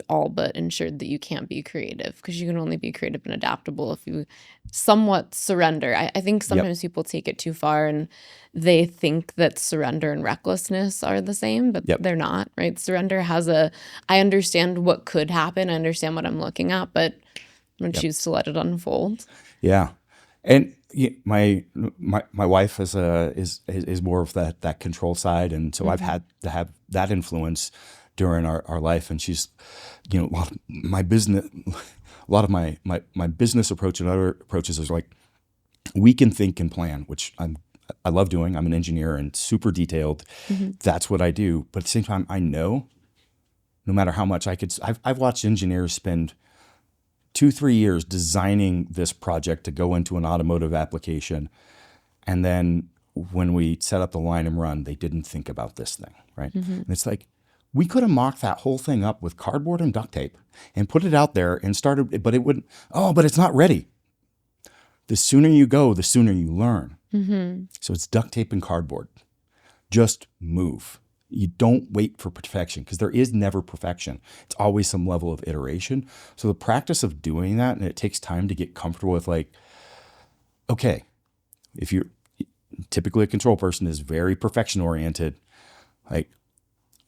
all but ensured that you can't be creative, because you can only be creative and adaptable if you somewhat surrender. I think sometimes people take it too far, and they think that surrender and recklessness are the same, but they're not, right? Surrender has I understand what could happen. I understand what I'm looking at, but I'm going to choose to let it unfold. Yeah. And my wife is more of that control side. And so I've had to have that influence during our life. And she's, a lot of my business approach and other approaches is like, we can think and plan, which I love doing. I'm an engineer and super detailed. That's what I do. But at the same time, I know no matter how much I've watched engineers spend 2-3 years designing this project to go into an automotive application. And then when we set up the line and run, they didn't think about this thing, right? And it's like, we could have mocked that whole thing up with cardboard and duct tape and put it out there and started, but it wouldn't, but it's not ready. The sooner you go, the sooner you learn. So it's duct tape and cardboard. Just move. You don't wait for perfection, because there is never perfection. It's always some level of iteration. So the practice of doing that, and it takes time to get comfortable with, like, okay, if you're typically a control person is very perfection oriented, like,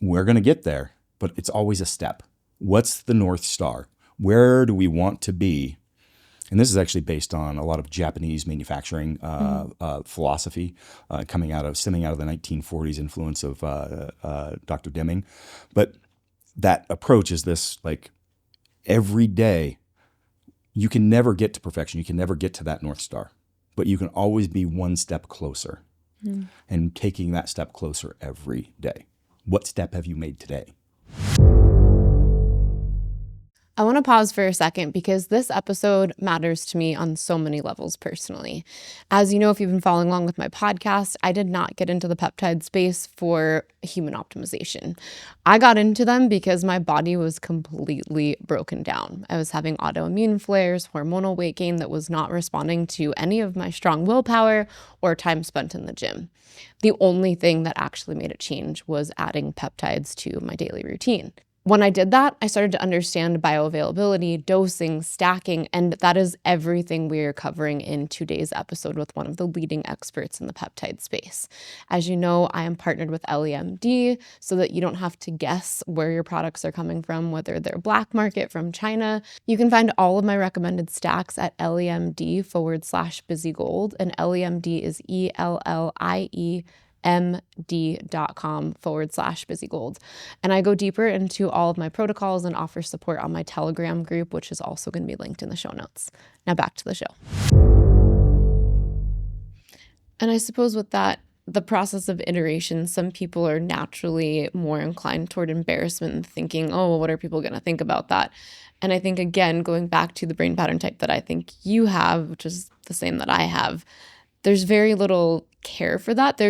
we're going to get there, but it's always a step. What's the North Star? Where do we want to be? And this is actually based on a lot of Japanese manufacturing philosophy stemming out of the 1940s influence of Dr. Deming. But that approach is this, like, every day, you can never get to perfection. You can never get to that North Star, but you can always be one step closer and taking that step closer every day. What step have you made today? I want to pause for a second, because this episode matters to me on so many levels personally. As you know, if you've been following along with my podcast, I did not get into the peptide space for human optimization. I got into them because my body was completely broken down. I was having autoimmune flares, hormonal weight gain that was not responding to any of my strong willpower or time spent in the gym. The only thing that actually made it change was adding peptides to my daily routine. When I did that, I started to understand bioavailability, dosing, stacking, and that is everything we are covering in today's episode with one of the leading experts in the peptide space. As you know, I am partnered with LEMD so that you don't have to guess where your products are coming from, whether they're black market from China. You can find all of my recommended stacks at LEMD/BusyGold, and LEMD is ELLIEMD.com/BusyGold. And I go deeper into all of my protocols and offer support on my Telegram group, which is also going to be linked in the show notes. Now back to the show. And I suppose with that, the process of iteration, some people are naturally more inclined toward embarrassment and thinking, oh, well, what are people going to think about that? And I think, again, going back to the brain pattern type that I think you have, which is the same that I have, there's very little care for that.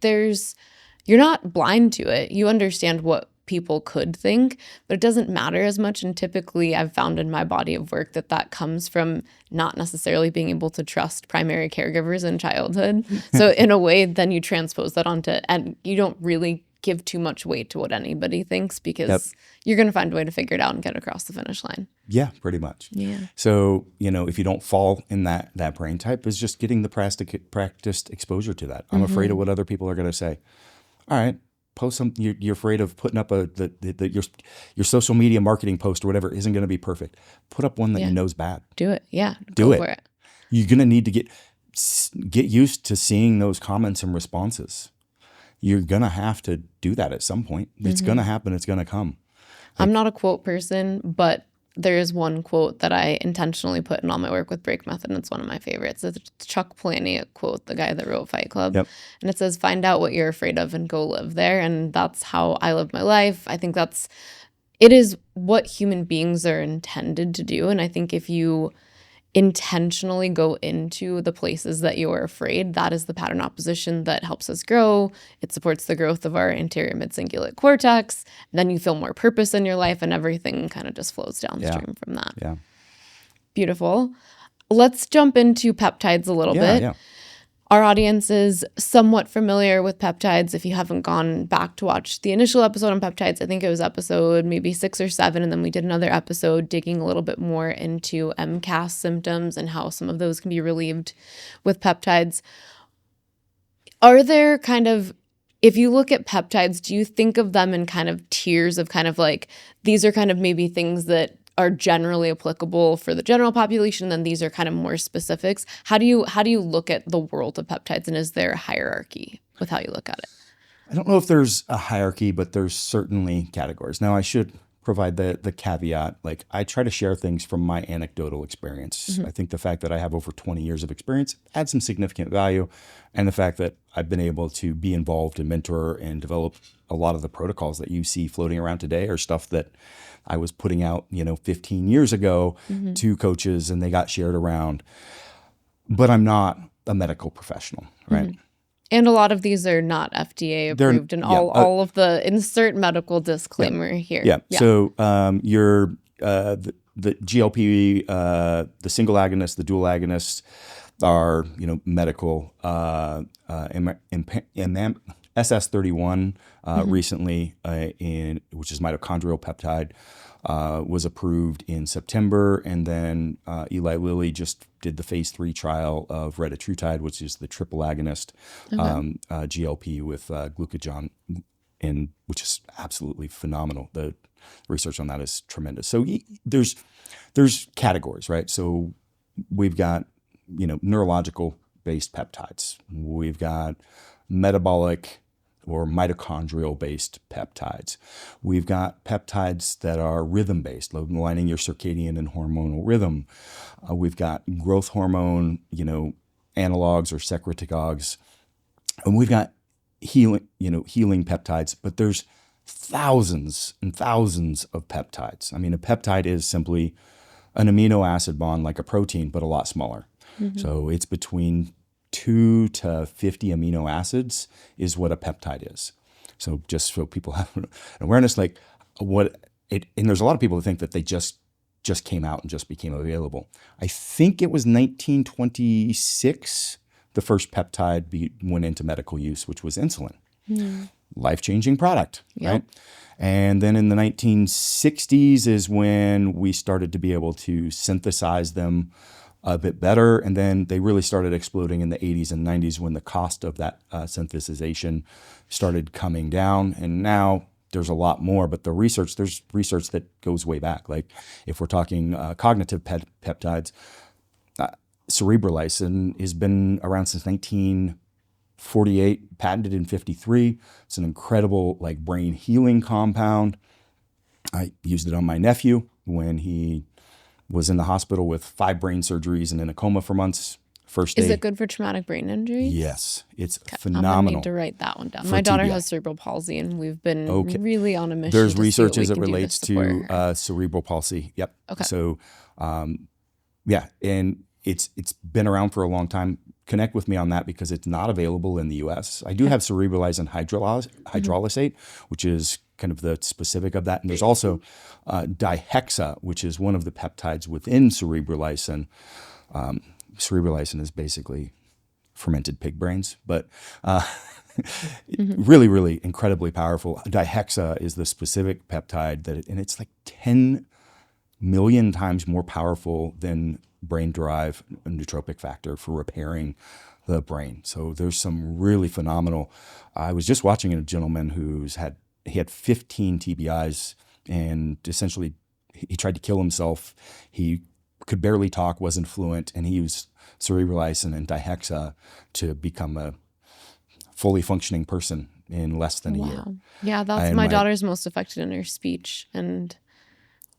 You're not blind to it. You understand what people could think, but it doesn't matter as much. And typically I've found in my body of work that comes from not necessarily being able to trust primary caregivers in childhood. So in a way, then you transpose that onto, and you don't really give too much weight to what anybody thinks, because you're going to find a way to figure it out and get across the finish line. Yeah, pretty much. Yeah. So, if you don't fall in that brain type, is just getting the practiced exposure to that. I'm afraid of what other people are going to say. All right, post some. You're afraid of putting up your social media marketing post or whatever isn't going to be perfect. Put up one that you know is bad. Do it. Yeah. Do Go for it. You're going to need to get used to seeing those comments and responses. You're going to have to do that at some point. It's going to happen. It's going to come. I'm not a quote person, but there is one quote that I intentionally put in all my work with Break Method, and it's one of my favorites. It's a Chuck Palahniuk quote, the guy that wrote Fight Club. Yep. And it says, find out what you're afraid of and go live there. And that's how I live my life. I think it is what human beings are intended to do. And I think if you intentionally go into the places that you are afraid, that is the pattern opposition that helps us grow. It supports the growth of our anterior mid-cingulate cortex. Then you feel more purpose in your life, and everything kind of just flows downstream from that. Yeah. Beautiful. Let's jump into peptides a little bit. Yeah. Our audience is somewhat familiar with peptides. If you haven't gone back to watch the initial episode on peptides, I think it was episode maybe 6 or 7, and then we did another episode digging a little bit more into MCAS symptoms and how some of those can be relieved with peptides. Are there if you look at peptides, do you think of them in kind of tiers of kind of like, these are kind of maybe things that are generally applicable for the general population, then these are kind of more specifics? How do you look at the world of peptides, and is there a hierarchy with how you look at it? I don't know if there's a hierarchy, but there's certainly categories. Now, I should provide the caveat, like I try to share things from my anecdotal experience. I think the fact that I have over 20 years of experience adds some significant value, and the fact that I've been able to be involved and mentor and develop a lot of the protocols that you see floating around today are stuff that I was putting out, 15 years ago to coaches, and they got shared around. But I'm not a medical professional, right? And a lot of these are not FDA approved, and all of the insert medical disclaimer here. Yeah. So the GLP, the single agonist, the dual agonist are medical. SS31 recently, which is mitochondrial peptide, was approved in September, and then Eli Lilly just did the phase 3 trial of retatrutide, which is the triple agonist GLP with glucagon, which is absolutely phenomenal. The research on that is tremendous. So there's categories, right? So we've got neurological based peptides. We've got metabolic or mitochondrial-based peptides. We've got peptides that are rhythm-based, aligning your circadian and hormonal rhythm. We've got growth hormone, analogs or secretagogues, and we've got healing peptides. But there's thousands and thousands of peptides. I mean, a peptide is simply an amino acid bond like a protein, but a lot smaller. So it's between 2 to 50 amino acids is what a peptide is. So just so people have an awareness, and there's a lot of people who think that they just came out and just became available. I think it was 1926, the first peptide went into medical use, which was insulin. Life-changing product, right? And then in the 1960s is when we started to be able to synthesize them a bit better, and then they really started exploding in the 80s and 90s when the cost of that synthesization started coming down. And now there's a lot more, but there's research that goes way back. Like if we're talking cognitive peptides, cerebrolysine has been around since 1948, patented in 53. It's an incredible brain healing compound. I used it on my nephew when he was in the hospital with 5 brain surgeries and in a coma for months. First day. Is it good for traumatic brain injury? Yes, it's phenomenal. I'm gonna need to write that one down. My daughter has cerebral palsy, and we've been really on a mission. There's research as it relates to cerebral palsy. Yep. Okay. So, and it's been around for a long time. Connect with me on that because it's not available in the U.S. I do have cerebrolysine hydrolysate, which is kind of the specific of that. And there's also dihexa, which is one of the peptides within cerebrolysine. Cerebrolysine is basically fermented pig brains, but really, really incredibly powerful. Dihexa is the specific peptide and it's like 10 million times more powerful than brain-derived nootropic factor for repairing the brain. So there's some really phenomenal. I was just watching a gentleman he had 15 TBIs, and essentially he tried to kill himself. He could barely talk, wasn't fluent, and he used cerebrolysine and dihexa to become a fully functioning person in less than a year. Yeah, that's my daughter's most affected in her speech, and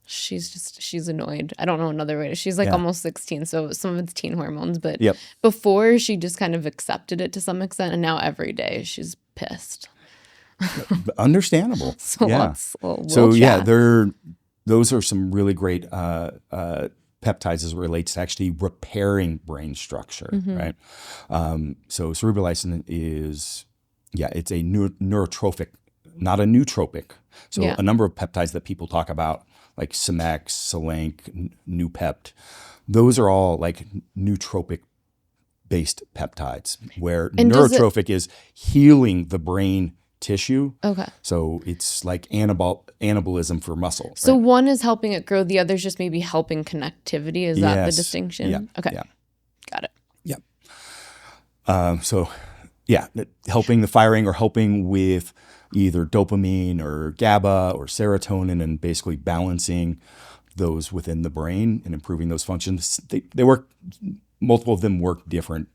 she's annoyed. I don't know another way. She's like almost 16, so some of it's teen hormones, but before she just kind of accepted it to some extent, and now every day she's pissed. Understandable. So those are some really great peptides as it relates to actually repairing brain structure, right? So cerebrolysine is, it's a neurotrophic, not a nootropic. So a number of peptides that people talk about, like Cimex, Selenk, Nupept, those are all like nootropic-based peptides, where neurotrophic is healing the brain tissue. Okay. So it's like anabolism for muscle. So right? one is helping it grow, the other's just maybe helping connectivity. Is that the distinction? Yeah. Okay. Yeah. Got it. Yeah. Helping the firing or helping with either dopamine or GABA or serotonin, and basically balancing those within the brain and improving those functions. They work. Multiple of them work different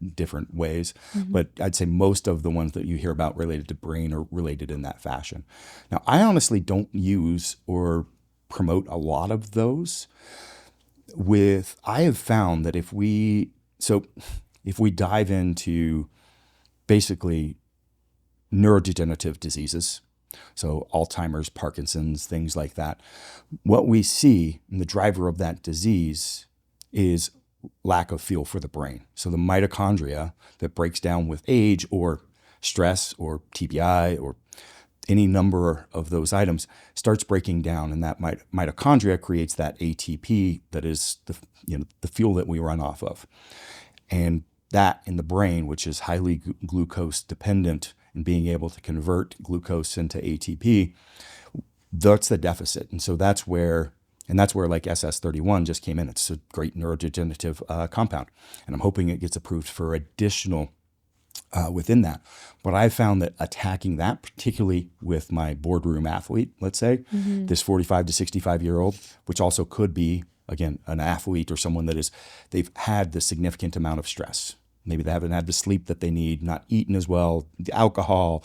ways, but I'd say most of the ones that you hear about related to brain are related in that fashion. Now, I honestly don't use or promote a lot of those. I have found that if we dive into basically neurodegenerative diseases, so Alzheimer's, Parkinson's, things like that, what we see in the driver of that disease is lack of fuel for the brain. So the mitochondria that breaks down with age or stress or TBI or any number of those items starts breaking down, and that mitochondria creates that ATP that is the fuel that we run off of. And that in the brain, which is highly glucose dependent and being able to convert glucose into ATP, that's the deficit. And so that's where like SS31 just came in. It's a great neurodegenerative compound. And I'm hoping it gets approved for additional within that. But I found that attacking that, particularly with my boardroom athlete, let's say, this 45 to 65-year-old, which also could be, again, an athlete or someone they've had the significant amount of stress. Maybe they haven't had the sleep that they need, not eaten as well, the alcohol,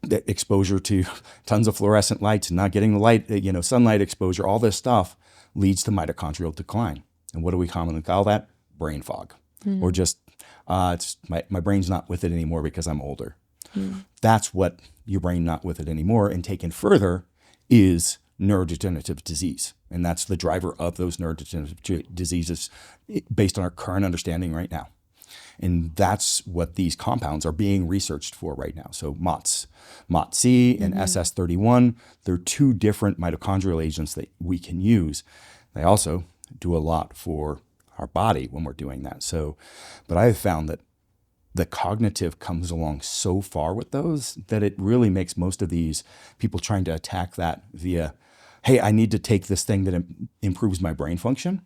the exposure to tons of fluorescent lights and not getting the light, sunlight exposure, all this stuff leads to mitochondrial decline. And what do we commonly call that? Brain fog. Or just, it's my brain's not with it anymore because I'm older. That's what your brain not with it anymore. And taken further is neurodegenerative disease. And that's the driver of those neurodegenerative diseases based on our current understanding right now. And that's what these compounds are being researched for right now. So MOTC and SS31, they're two different mitochondrial agents that we can use. They also do a lot for our body when we're doing that. So, but I have found that the cognitive comes along so far with those that it really makes most of these people trying to attack that via, hey, I need to take this thing that improves my brain function.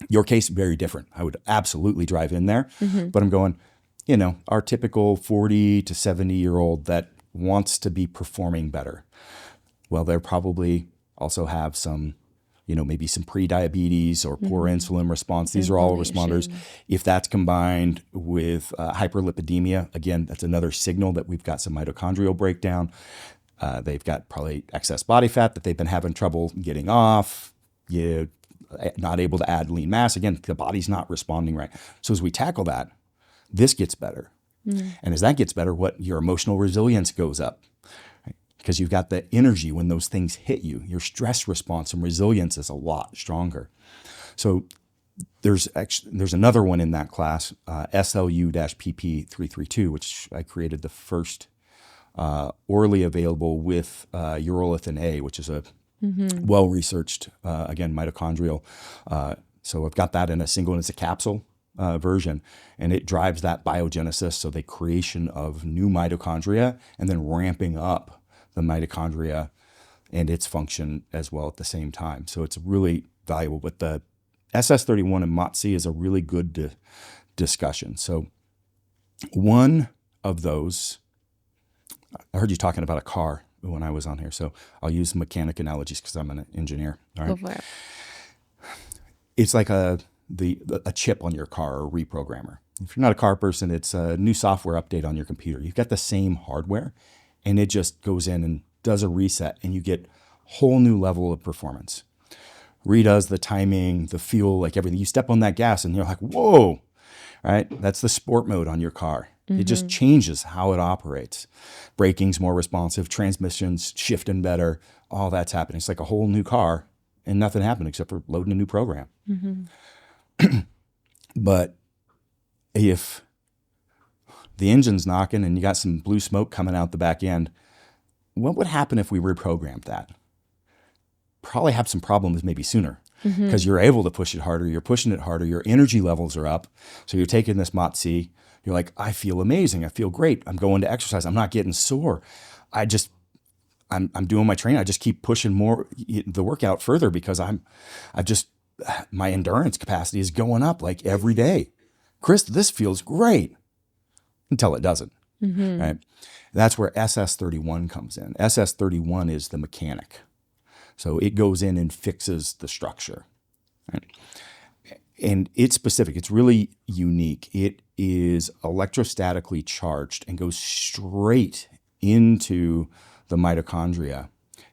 Your case, very different. I would absolutely drive in there, but I'm going, our typical 40 to 70-year-old that wants to be performing better. Well, they'll probably also have some, maybe some pre-diabetes or poor insulin response. These are all responders. If that's combined with hyperlipidemia, again, that's another signal that we've got some mitochondrial breakdown. They've got probably excess body fat that they've been having trouble getting off. Not able to add lean mass. Again, the body's not responding right. So as we tackle that, this gets better. And as that gets better, your emotional resilience goes up. Right? Because you've got the energy when those things hit you. Your stress response and resilience is a lot stronger. So there's another one in that class, SLU-PP332, which I created the first orally available with urolithin A, which is a well-researched, again, mitochondrial. So I've got that in a single, and it's a capsule version, and it drives that biogenesis, so the creation of new mitochondria and then ramping up the mitochondria and its function as well at the same time. So it's really valuable. But the SS31 and MOTS-c is a really good discussion. So one of those, I heard you talking about a car when I was on here, so I'll use mechanic analogies because I'm an engineer. All right? Go for it. It's like a chip on your car or a reprogrammer. If you're not a car person, it's a new software update on your computer. You've got the same hardware, and it just goes in and does a reset, and you get a whole new level of performance. Redoes the timing, the fuel, like everything. You step on that gas, and you're like, whoa, right? That's the sport mode on your car. It just changes how it operates. Braking's more responsive, transmissions shifting better, all that's happening. It's like a whole new car, and nothing happened except for loading a new program. But if the engine's knocking and you got some blue smoke coming out the back end, what would happen if we reprogrammed that? Probably have some problems maybe sooner, because you're able to push it harder, you're pushing it harder, your energy levels are up. So you're taking this you're like, I feel amazing, I feel great, I'm going to exercise, I'm not getting sore. I'm doing my training, I just keep pushing more the workout further because my endurance capacity is going up like every day. Chris, this feels great. Until it doesn't, right? That's where SS31 comes in. SS31 is the mechanic. So it goes in and fixes the structure, right? And it's specific. It's really unique. It is electrostatically charged and goes straight into the mitochondria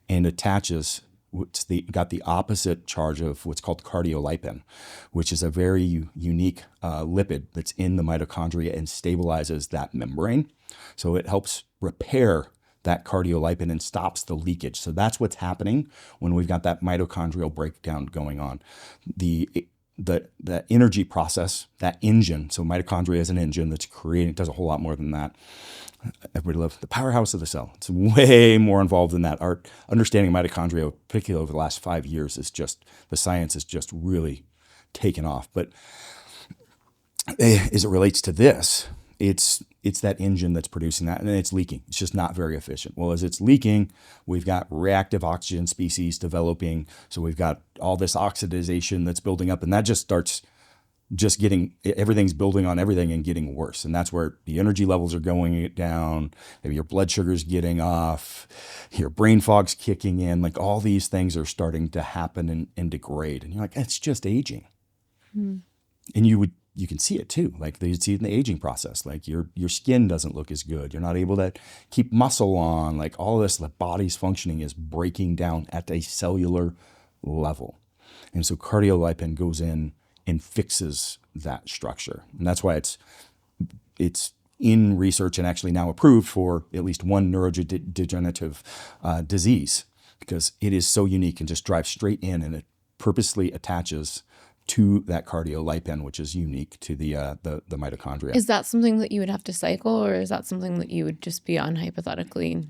and attaches. Got the opposite charge of what's called cardiolipin, which is a very unique lipid that's in the mitochondria and stabilizes that membrane. So it helps repair that cardiolipin and stops the leakage. So that's what's happening when we've got that mitochondrial breakdown going on. The energy process, that engine, so mitochondria is an engine that's creating, it does a whole lot more than that. Everybody loves the powerhouse of the cell. It's way more involved than that. Our understanding of mitochondria, particularly over the last 5 years, is just, the science is just really taken off. But as it relates to this, it's that engine that's producing that, and it's leaking. It's just not very efficient. Well, as it's leaking, we've got reactive oxygen species developing. So we've got all this oxidization that's building up, and that just starts everything's building on everything and getting worse. And that's where the energy levels are going down. Maybe your blood sugar's getting off, your brain fog's kicking in. Like all these things are starting to happen and degrade. And you're like, it's just aging. And you can see it too. Like you see it in the aging process. Like your skin doesn't look as good. You're not able to keep muscle on. Like all this, the body's functioning is breaking down at a cellular level. And so cardiolipin goes in and fixes that structure. And that's why it's in research and actually now approved for at least one neurodegenerative disease, because it is so unique and just drives straight in, and it purposely attaches to that cardiolipin, which is unique to the mitochondria. Is that something that you would have to cycle, or is that something that you would just be on hypothetically?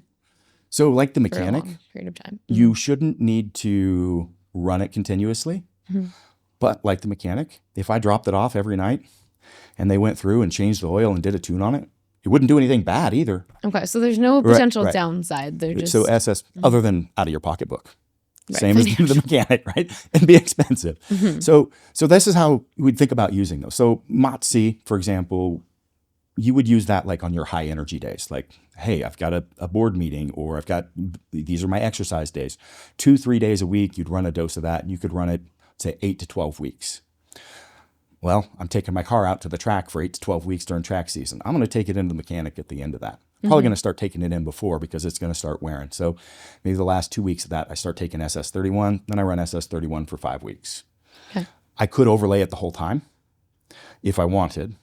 So like the For a mechanic, long period of time. you shouldn't need to run it continuously. But like the mechanic, if I dropped it off every night and they went through and changed the oil and did a tune on it, it wouldn't do anything bad either. Okay, so there's no potential right. downside. They're just So SS, other than out of your pocketbook. Right. Same as the mechanic, right? And be expensive. So this is how we'd think about using those. So MOTS-c, for example, you would use that like on your high energy days. Like, hey, I've got a board meeting, or these are my exercise days. 2-3 days a week, you'd run a dose of that, and you could run it, say 8 to 12 weeks. Well, I'm taking my car out to the track for 8 to 12 weeks during track season. I'm going to take it into the mechanic at the end of that. Probably going to start taking it in before, because it's going to start wearing. So maybe the last 2 weeks of that, I start taking SS31, then I run SS31 for 5 weeks. Okay. I could overlay it the whole time if I wanted,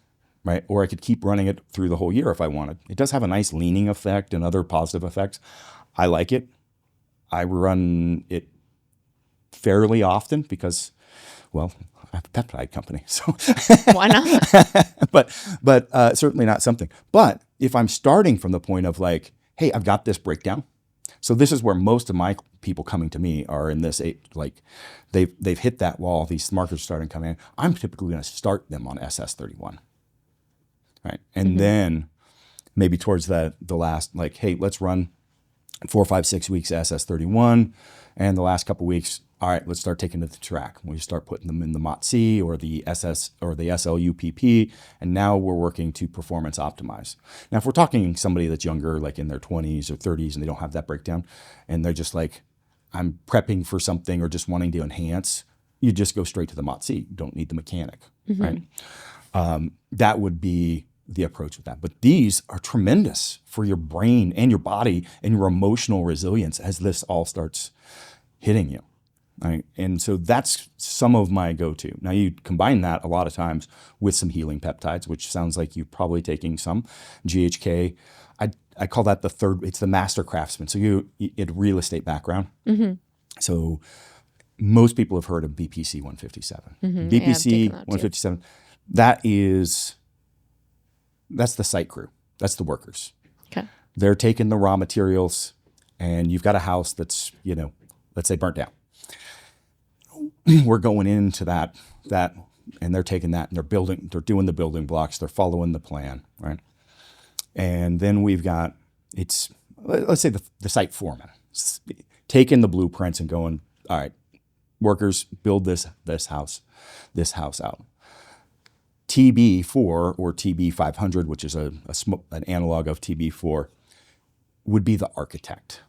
right? Or I could keep running it through the whole year if I wanted. It does have a nice leaning effect and other positive effects. I like it. I run it fairly often because, well, I have a peptide company, so Why not? but certainly not something. But if I'm starting from the point of like, hey, I've got this breakdown. So this is where most of my people coming to me are in this, like they've hit that wall. These markers starting coming in. I'm typically going to start them on SS31, right? And then maybe towards the last, like, hey, let's run 4, 5, 6 weeks SS31, and the last couple weeks, all right, let's start taking it to the track. We start putting them in the MOTC or the SS or the SLUPP, and now we're working to performance optimize. Now, if we're talking somebody that's younger, like in their 20s or 30s, and they don't have that breakdown, and they're just like, I'm prepping for something or just wanting to enhance, you just go straight to the MOTC. You don't need the mechanic, right? That would be the approach with that. But these are tremendous for your brain and your body and your emotional resilience as this all starts hitting you. Right? And so that's some of my go-to. Now you combine that a lot of times with some healing peptides, which sounds like you're probably taking some GHK. I call that the third, it's the master craftsman. So you had real estate background. So most people have heard of BPC 157. BPC 157, that's the site crew. That's the workers. Okay. They're taking the raw materials, and you've got a house that's, let's say burnt down. We're going into that, and they're taking that and they're doing the building blocks, they're following the plan, right? And then we've got, let's say the site foreman, taking the blueprints and going, all right, workers, build this house out. TB4 or TB500, which is an analog of TB4, would be the architect.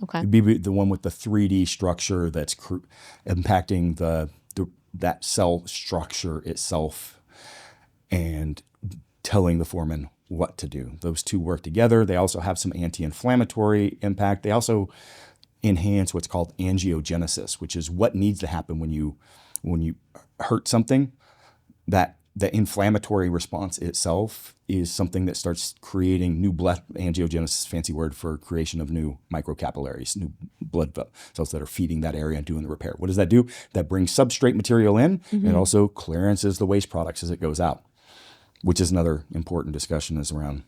Okay. It'd be the one with the 3D structure that's impacting that cell structure itself and telling the foreman what to do. Those two work together. They also have some anti-inflammatory impact. They also enhance what's called angiogenesis, which is what needs to happen when you hurt something. That the inflammatory response itself is something that starts creating new blood. Angiogenesis, fancy word for creation of new microcapillaries, new blood cells that are feeding that area and doing the repair. What does that do? That brings substrate material in, and also clearances the waste products as it goes out, which is another important discussion, is around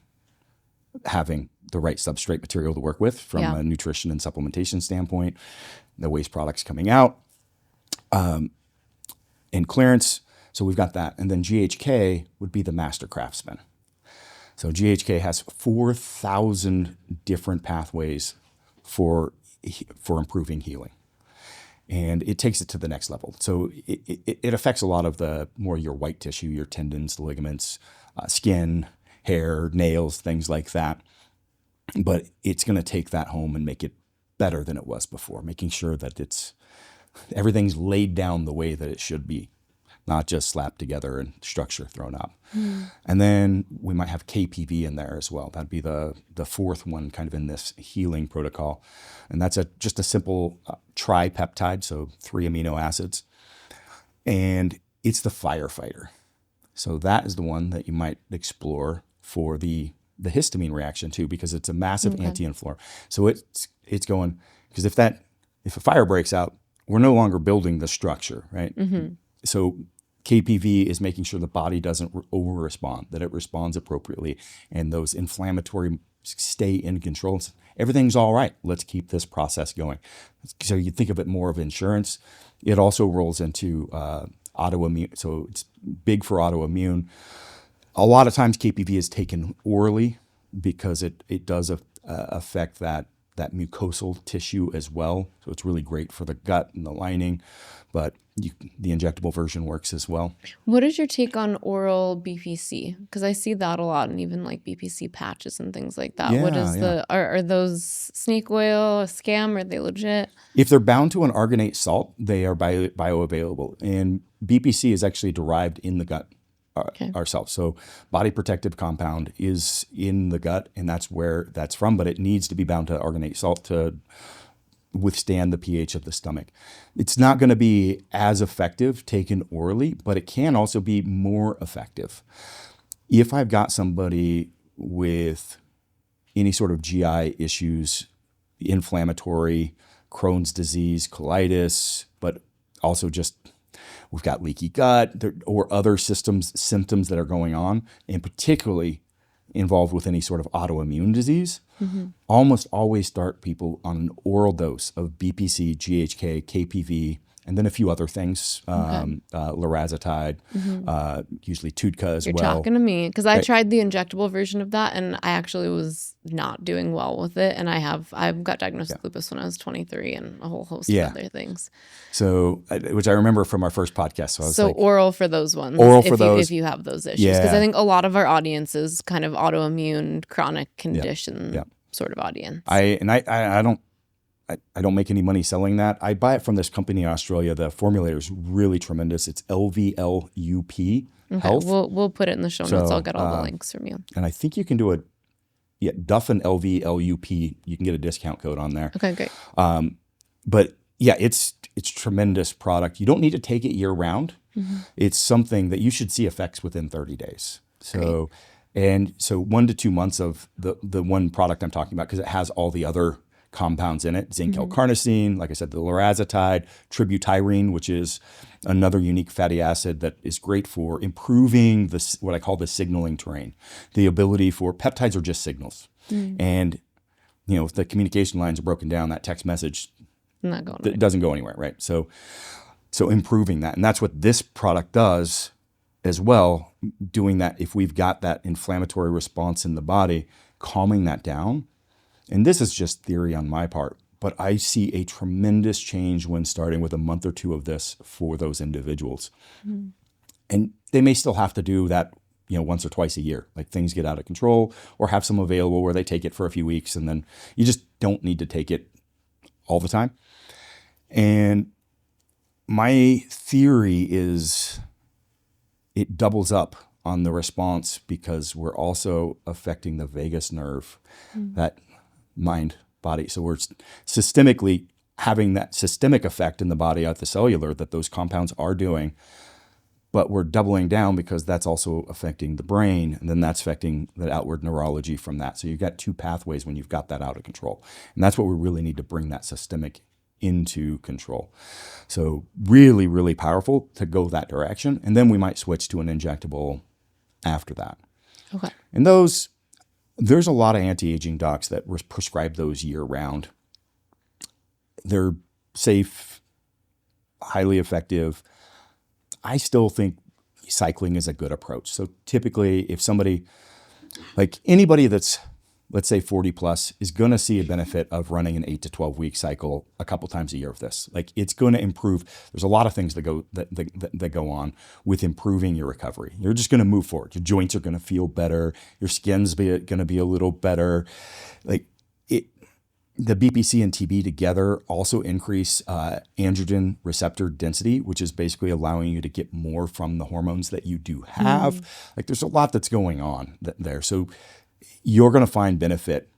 having the right substrate material to work with from a nutrition and supplementation standpoint, the waste products coming out, and clearance. So we've got that. And then GHK would be the master craftsman. So GHK has 4,000 different pathways for improving healing. And it takes it to the next level. So it affects a lot of your white tissue, your tendons, the ligaments, skin, hair, nails, things like that. But it's going to take that home and make it better than it was before, making sure that everything's laid down the way that it should be, not just slapped together and structure thrown up. And then we might have KPV in there as well. That'd be the fourth one kind of in this healing protocol. And that's just a simple tripeptide, so 3 amino acids. And it's the firefighter. So that is the one that you might explore for the histamine reaction too, because it's a massive anti-inflammatory. So it's going, because if a fire breaks out, we're no longer building the structure, right? So KPV is making sure the body doesn't over-respond, that it responds appropriately, and those inflammatory stay in control. Everything's all right. Let's keep this process going. So you think of it more of insurance. It also rolls into autoimmune. So it's big for autoimmune. A lot of times KPV is taken orally because it does affect that mucosal tissue as well. So it's really great for the gut and the lining, but the injectable version works as well. What is your take on oral BPC? Because I see that a lot, and even like BPC patches and things like that. What is are those snake oil, a scam? Are they legit? If they're bound to an arginate salt, they are bioavailable. And BPC is actually derived in the gut ourselves. So body protective compound is in the gut, and that's where that's from, but it needs to be bound to arginate salt to withstand the pH of the stomach. It's not going to be as effective taken orally, but it can also be more effective. If I've got somebody with any sort of GI issues, inflammatory, Crohn's disease, colitis, but also just we've got leaky gut or other symptoms that are going on, and particularly involved with any sort of autoimmune disease, almost always start people on an oral dose of BPC, GHK, KPV, and then a few other things, Lorazepatide, usually Tudka as You're well. talking to me, because I tried the injectable version of that, and I actually was not doing well with it. And I got diagnosed with lupus when I was 23, and a whole host of other things. So, which I remember from our first podcast. So I was like, oral for those ones. Oral for those. If you have those issues, because I think a lot of our audience is kind of autoimmune, chronic condition sort of audience. I don't make any money selling that. I buy it from this company in Australia. The formulator is really tremendous. It's LVLUP Health. We'll put it in the show notes. I'll get all the links from you. And I think you can do Duffin LVLUP. You can get a discount code on there. Okay, great. But yeah, it's tremendous product. You don't need to take it year round. It's something that you should see effects within 30 days. So, and so 1 to 2 months of the one product I'm talking about, because it has all the other compounds in it, zinc L-carnosine, like I said, the Lorazepatide, tributyrene, which is another unique fatty acid that is great for improving what I call the signaling terrain, the ability for peptides are just signals. And, if the communication lines are broken down, that text message doesn't go anywhere, right? So improving that. And that's what this product does as well, doing that if we've got that inflammatory response in the body, calming that down. And this is just theory on my part, but I see a tremendous change when starting with a month or two of this for those individuals. And they may still have to do that, once or twice a year, like things get out of control, or have some available where they take it for a few weeks, and then you just don't need to take it all the time. And my theory is it doubles up on the response because we're also affecting the vagus nerve, that mind body. So we're systemically having that systemic effect in the body at the cellular that those compounds are doing, but we're doubling down because that's also affecting the brain, and then that's affecting the outward neurology from that. So you've got two pathways when you've got that out of control. And that's what we really need to bring that systemic into control. So really, really powerful to go that direction. And then we might switch to an injectable after that. Okay. And there's a lot of anti-aging docs that prescribe those year round. They're safe, highly effective. I still think cycling is a good approach. So typically if somebody, like anybody that's, let's say 40 plus, is going to see a benefit of running an 8 to 12 week cycle a couple times a year of this. Like it's going to improve. There's a lot of things that go on with improving your recovery. You're just going to move forward. Your joints are going to feel better. Your skin's going to be a little better. Like the BPC and TB together also increase androgen receptor density, which is basically allowing you to get more from the hormones that you do have. Like there's a lot that's going on there. So you're going to find benefit.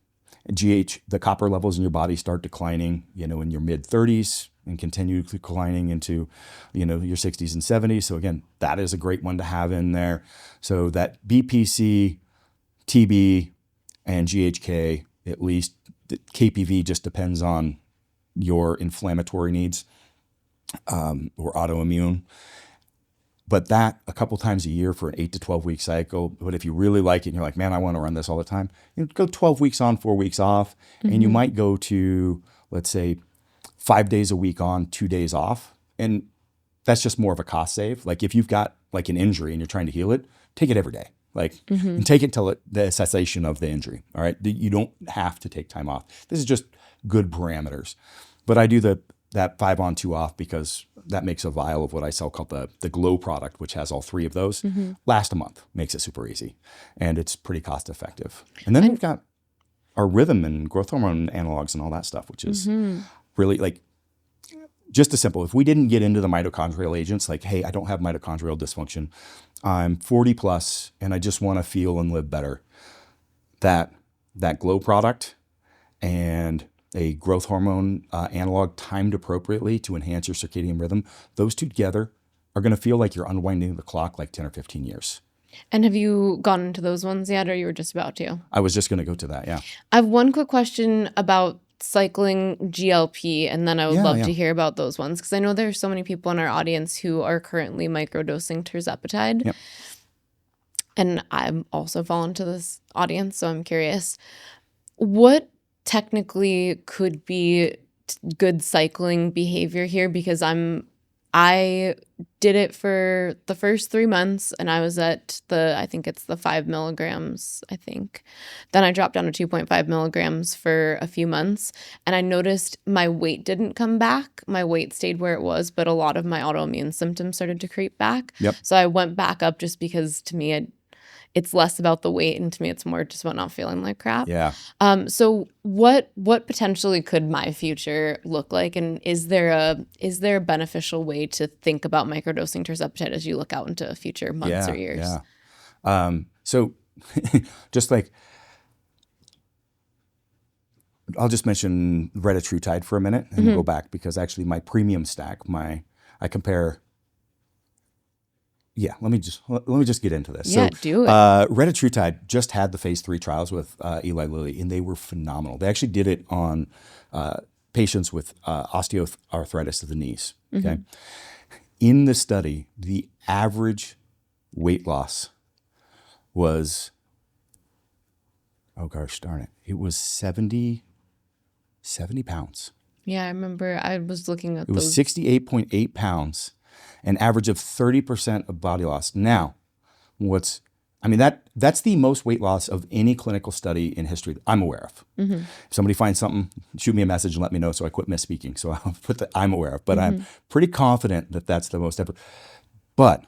The copper levels in your body start declining, in your mid 30s and continue declining into, your 60s and 70s. So again, that is a great one to have in there. So that BPC, TB, and GHK, at least the KPV just depends on your inflammatory needs or autoimmune. But that a couple times a year for an 8 to 12 week cycle. But if you really like it and you're like, man, I want to run this all the time, go 12 weeks on, 4 weeks off. And you might go to, let's say, 5 days a week on, 2 days off. And that's just more of a cost save. Like if you've got like an injury and you're trying to heal it, take it every day. And take it till the cessation of the injury. All right. You don't have to take time off. This is just good parameters. But I do that 5 on, 2 off because that makes a vial of what I sell called the Glow product, which has all 3 of those. Last a month, makes it super easy. And it's pretty cost effective. And then we've got our rhythm and growth hormone analogs and all that stuff, which is really like just as simple. If we didn't get into the mitochondrial agents, like, hey, I don't have mitochondrial dysfunction, I'm 40 plus and I just want to feel and live better. That Glow product and a growth hormone analog timed appropriately to enhance your circadian rhythm, those two together are going to feel like you're unwinding the clock like 10 or 15 years. And have you gone into those ones yet, or you were just about to? I was just going to go to that, yeah. I have one quick question about cycling GLP, and then I would love to hear about those ones, because I know there's so many people in our audience who are currently microdosing Tirzepatide. and I'm also fall into this audience, so I'm curious, what technically could be good cycling behavior here? Because I did it for the first 3 months, and I was at I think it's the 5 milligrams, I think. Then I dropped down to 2.5 milligrams for a few months, and I noticed my weight didn't come back. My weight stayed where it was, but a lot of my autoimmune symptoms started to creep back. Yep. So I went back up just because to me it's less about the weight, and to me it's more just about not feeling like crap. Yeah. So what potentially could my future look like, and is there a beneficial way to think about microdosing tirzepatide as you look out into future months or years? Yeah. So just like, I'll just mention retatrutide for a minute and we'll go back, because actually my premium stack, I compare. Yeah, let me just get into this. Yeah, do it. Retatrutide just had the phase 3 trials with Eli Lilly, and they were phenomenal. They actually did it on patients with osteoarthritis of the knees. Okay, in the study, the average weight loss was, oh gosh darn it, it was 70 pounds. Yeah, I remember I was looking at It was 68.8 pounds. An average of 30% of body loss. Now, that's the most weight loss of any clinical study in history that I'm aware of. If somebody finds something, shoot me a message and let me know so I quit misspeaking. So I'll put that I'm aware of, but I'm pretty confident that that's the most ever. But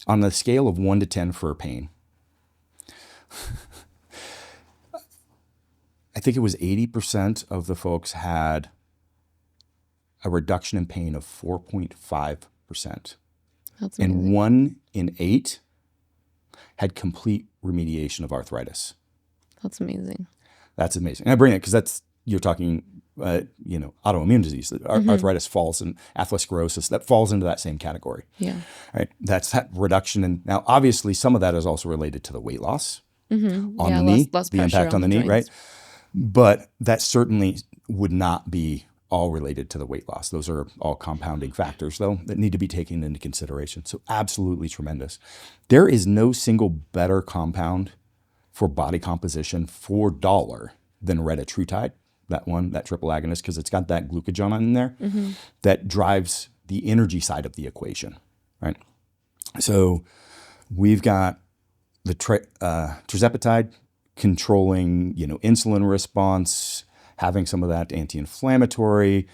on the scale of 1 to 10 for pain, I think it was 80% of the folks had a reduction in pain of 4.5%. That's amazing. And 1 in 8 had complete remediation of arthritis. That's amazing. That's amazing. And I bring it because you're talking, autoimmune disease. Arthritis falls, and atherosclerosis, that falls into that same category. Yeah. Right. That's that reduction. And now, obviously, some of that is also related to the weight loss on the knee, less the impact on the knee, joints. right? But that certainly would not be all related to the weight loss. Those are all compounding factors, though, that need to be taken into consideration. So absolutely tremendous. There is no single better compound for body composition for dollar than retatrutide, that triple agonist, because it's got that glucagon in there that drives the energy side of the equation, right? So we've got the Tirzepatide controlling, insulin response, having some of that anti-inflammatory,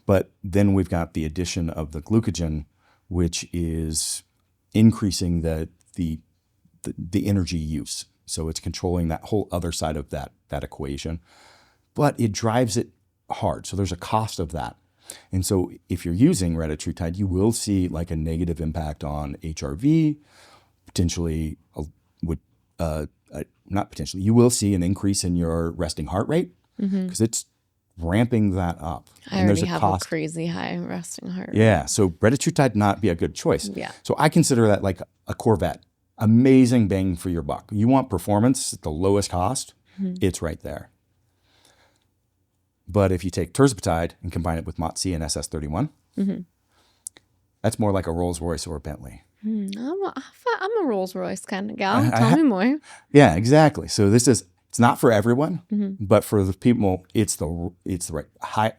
but then we've got the addition of the glucagon, which is increasing the energy use. So it's controlling that whole other side of that equation, but it drives it hard. So there's a cost of that. And so if you're using retatrutide, you will see like a negative impact on HRV, potentially not potentially, you will see an increase in your resting heart rate, because it's ramping that up. I already have a crazy high resting heart rate. Yeah, so retatrutide not be a good choice. Yeah. So I consider that like a Corvette, amazing bang for your buck. You want performance at the lowest cost, it's right there. But if you take Tirzepatide and combine it with MOTS-c and SS31, that's more like a Rolls Royce or a Bentley. I'm a Rolls Royce kind of gal. Tell me more. Yeah, exactly. So it's not for everyone, but for the people, it's the right high.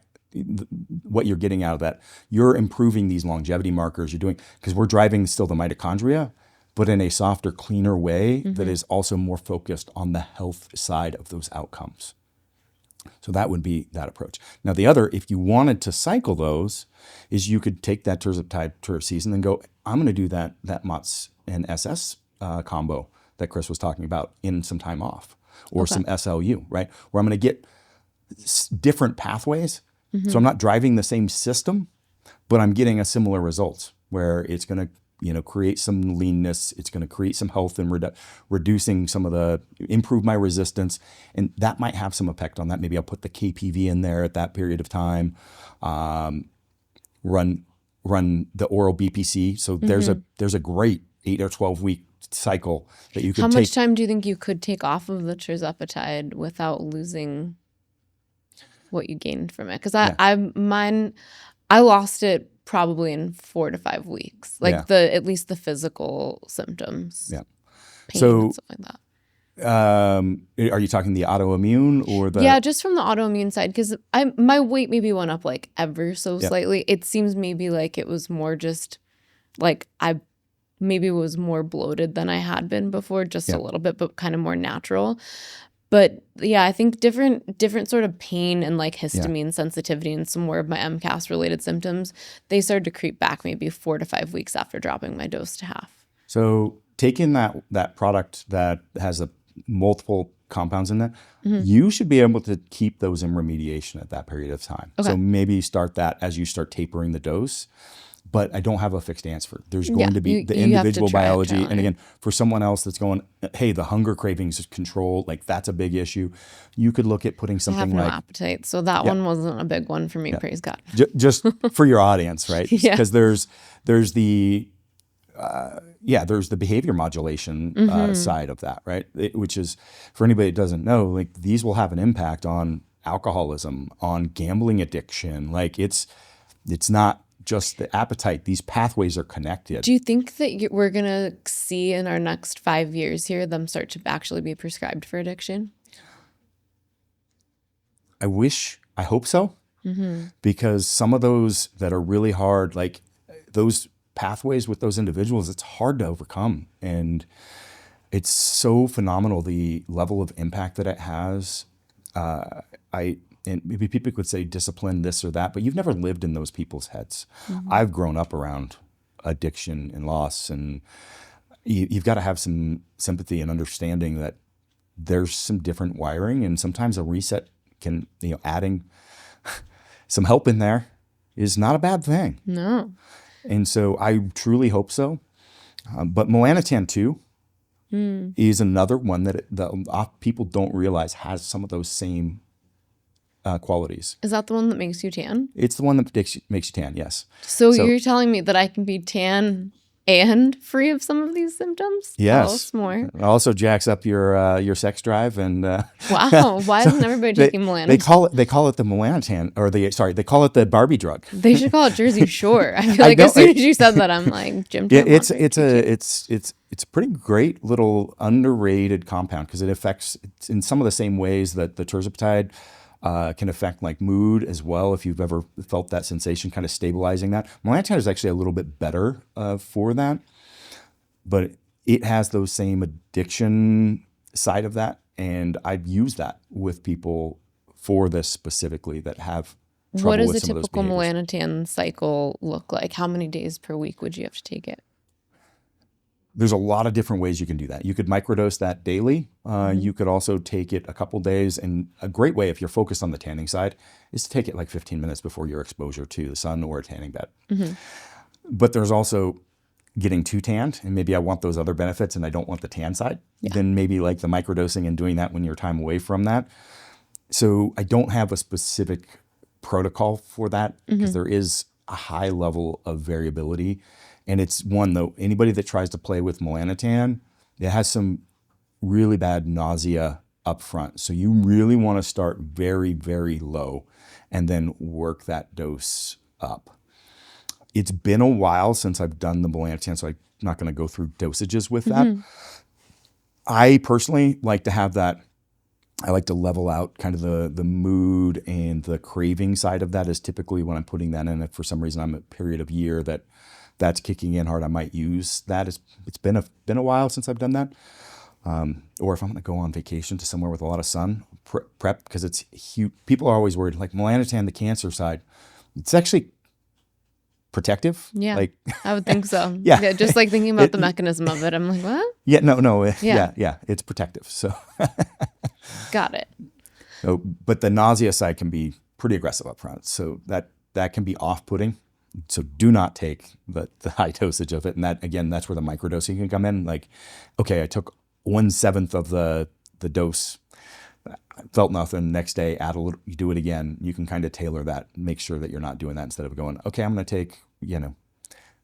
What you're getting out of that, you're improving these longevity markers. You're doing, because we're driving still the mitochondria, but in a softer, cleaner way that is also more focused on the health side of those outcomes. So that would be that approach. Now the other, if you wanted to cycle those, is you could take that Tirzepatide Tirzepatide and go, I'm going to do that MOTS and SS combo that Chris was talking about in some time off, or some SLU, right? Where I'm going to get different pathways. So I'm not driving the same system, but I'm getting a similar results where it's going to, create some leanness. It's going to create some health and reducing some of improve my resistance. And that might have some effect on that. Maybe I'll put the KPV in there at that period of time. Run the oral BPC. So there's a great 8 or 12 week cycle that you could take. How much time do you think you could take off of the Tirzepatide without losing what you gained from it? Because I lost it probably in 4 to 5 weeks, like at least the physical symptoms. Yeah. pain So, and stuff like that. Are you talking the autoimmune or the? Yeah, just from the autoimmune side, because my weight maybe went up like ever so Yeah. slightly. It seems maybe like it was more just like I maybe was more bloated than I had been before, just Yeah. a little bit, but kind of more natural. But yeah, I think different sort of pain and like histamine sensitivity and some more of my MCAS related symptoms, they started to creep back maybe 4 to 5 weeks after dropping my dose to half. So taking that product that has multiple compounds in it, Mm-hmm. you should be able to keep those in remediation at that period of time. Okay. So maybe start that as you start tapering the dose. But I don't have a fixed answer. There's going to be the you have to individual try it, biology. trial and And again, for someone else that's going, hey, the hunger cravings is controlled, like that's a big issue. You could look at putting I something have no like, appetite, so that one wasn't a big one for me, praise God. just for your audience, right? Yeah. Because there's the there's the behavior modulation side of that, right? Which is, for anybody that doesn't know, like these will have an impact on alcoholism, on gambling addiction. Like it's not just the appetite. These pathways are connected. Do you think that we're going to see in our next 5 years here them start to actually be prescribed for addiction? I hope so, because some of those that are really hard, like those pathways with those individuals, it's hard to overcome. And it's so phenomenal, the level of impact that it has. And maybe people could say discipline, this or that, but you've never lived in those people's heads. I've grown up around addiction and loss, and you've got to have some sympathy and understanding that there's some different wiring, and sometimes a reset can, adding some help in there is not a bad thing. No. And so I truly hope so. But melanotan too is another one that people don't realize has some of those same qualities. Is that the one that makes you tan? It's the one that makes you tan, yes. So you're telling me that I can be tan and free of some of these symptoms? Yes. Tell us more. It also jacks up your sex drive and Wow. Why isn't everybody taking melanotan? They call it the melanotan, or they call it the Barbie drug. They should call it Jersey Shore. I feel like as soon as you said that, I'm like, Jim. Yeah, it's a pretty great little underrated compound because it affects in some of the same ways that the Tirzepatide can affect like mood as well. If you've ever felt that sensation, kind of stabilizing that. Melanotan is actually a little bit better for that, but it has those same addiction side of that. And I've used that with people for this specifically that have trouble What does with a some of those typical behaviors. melanotan cycle look like? How many days per week would you have to take it? There's a lot of different ways you can do that. You could microdose that daily. You could also take it a couple days. And a great way, if you're focused on the tanning side, is to take it like 15 minutes before your exposure to the sun or a tanning bed. But there's also getting too tanned, and maybe I want those other benefits and I don't want the tan side. Then maybe like the microdosing and doing that when you're time away from that. So I don't have a specific protocol for that because there is a high level of variability. And it's one, though, anybody that tries to play with melanotan, it has some really bad nausea up front. So you really want to start very, very low and then work that dose up. It's been a while since I've done the melanotan, so I'm not going to go through dosages with that. I personally like to have that. I like to level out kind of the mood and the craving side of that is typically when I'm putting that in. If for some reason I'm a period of year that's kicking in hard, I might use that. It's been a while since I've done that. Or if I'm going to go on vacation to somewhere with a lot of sun, prep, because it's huge. People are always worried, like melanotan, the cancer side. It's actually protective. Yeah, like I would think so. Yeah. Just like thinking about the mechanism of it, I'm like, what? Yeah, no, yeah, it's protective. So Got it. so, but the nausea side can be pretty aggressive up front. So that can be off-putting. So do not take the high dosage of it. And that, again, that's where the microdosing can come in. Like, okay, I took 1/7 of the dose, felt nothing. Next day, add a little, you do it again. You can kind of tailor that, make sure that you're not doing that instead of going, okay, I'm going to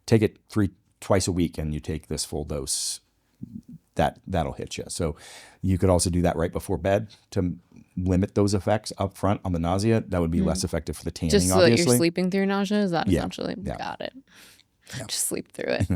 take it twice a week and you take this full dose. That'll hit you. So you could also do that right before bed to limit those effects up front on the nausea. That would be less effective for the tanning, Just so obviously. that you're sleeping through nausea? Is that essentially? Yeah. Got it. Yeah. Just sleep through it.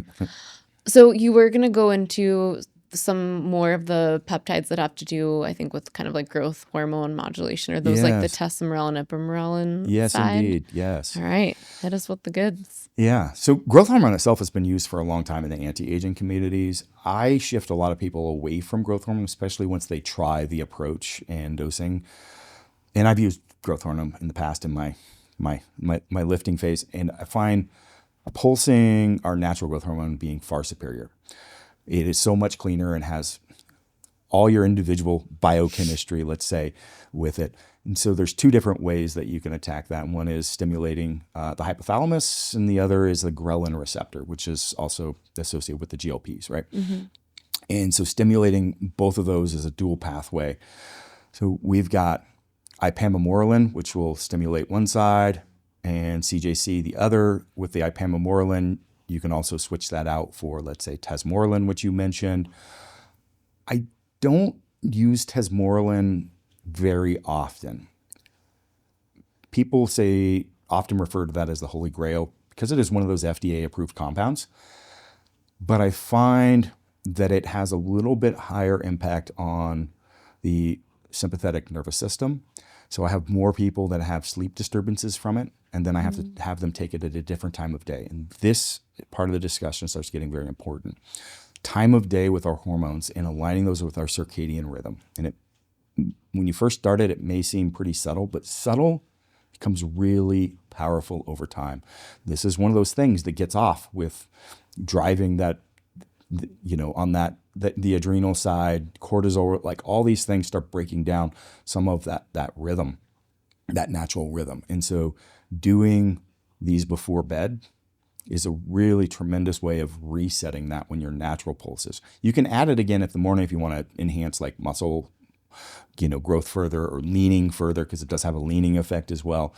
So you were going to go into some more of the peptides that have to do, I think, with kind of like growth hormone modulation? Are those like the Yes. testosterone and ipamorelin Yes, side? indeed. Yes. All right. Hit us with the goods. Yeah. So growth hormone itself has been used for a long time in the anti-aging communities. I shift a lot of people away from growth hormone, especially once they try the approach and dosing. And I've used growth hormone in the past in my lifting phase, and I find pulsing our natural growth hormone being far superior. It is so much cleaner and has all your individual biochemistry, let's say, with it. And so there's two different ways that you can attack that. One is stimulating the hypothalamus, and the other is the ghrelin receptor, which is also associated with the GLPs, right? Mm-hmm. And so stimulating both of those is a dual pathway. So we've got ipamorelin, which will stimulate one side, and CJC the other. With the ipamorelin, you can also switch that out for, let's say, tesmorelin, which you mentioned. I don't use tesmorelin very often. People often refer to that as the Holy Grail because it is one of those FDA-approved compounds. But I find that it has a little bit higher impact on the sympathetic nervous system. So I have more people that have sleep disturbances from it, and then I have to have them take it at a different time of day. And this part of the discussion starts getting very important. Time of day with our hormones and aligning those with our circadian rhythm. And when you first start it may seem pretty subtle, but subtle becomes really powerful over time. This is one of those things that gets off with driving that, on the adrenal side, cortisol, like all these things start breaking down some of that rhythm, that natural rhythm. And so doing these before bed is a really tremendous way of resetting that when your natural pulses. You can add it again in the morning if you want to enhance like muscle, growth further or leaning further, because it does have a leaning effect as well.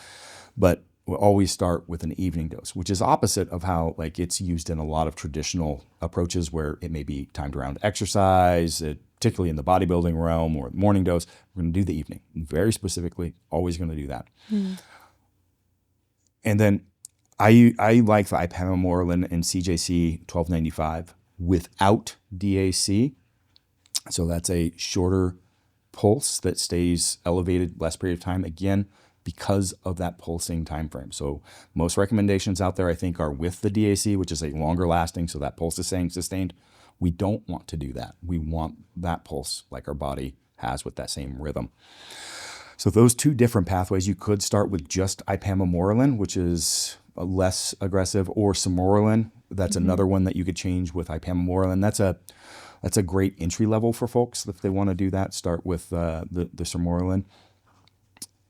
But we'll always start with an evening dose, which is opposite of how like it's used in a lot of traditional approaches where it may be timed around exercise, particularly in the bodybuilding realm, or morning dose. We're going to do the evening. Very specifically, always going to do that. And then I like the ipamorelin and CJC 1295 without DAC. So that's a shorter pulse that stays elevated less period of time, again, because of that pulsing time frame. So most recommendations out there, I think, are with the DAC, which is a longer lasting, so that pulse is staying sustained. We don't want to do that. We want that pulse like our body has with that same rhythm. So those two different pathways, you could start with just ipamorelin, which is less aggressive, or sermorelin. That's another one that you could change with ipamorelin. That's a great entry level for folks if they want to do that. Start with the sermorelin.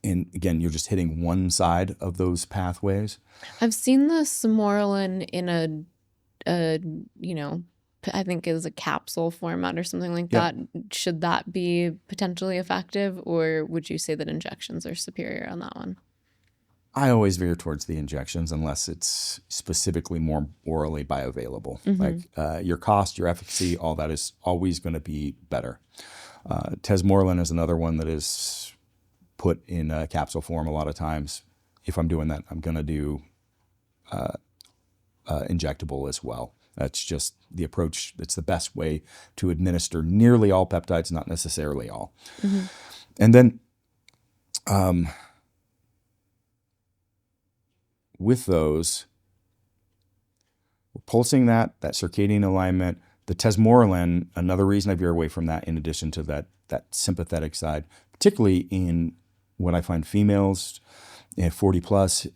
And again, you're just hitting one side of those pathways. I've seen the sermorelin in I think is a capsule format or something like that. Should that be potentially effective, or would you say that injections are superior on that one? I always veer towards the injections unless it's specifically more orally bioavailable. Like your cost, your efficacy, all that is always going to be better. Tesmorelin is another one that is put in a capsule form a lot of times. If I'm doing that, I'm going to do injectable as well. That's just the approach. It's the best way to administer nearly all peptides, not necessarily all. And then with those, we're pulsing that circadian alignment. The tesmorelin, another reason I veer away from that, in addition to that sympathetic side, particularly in what I find females, 40 plus,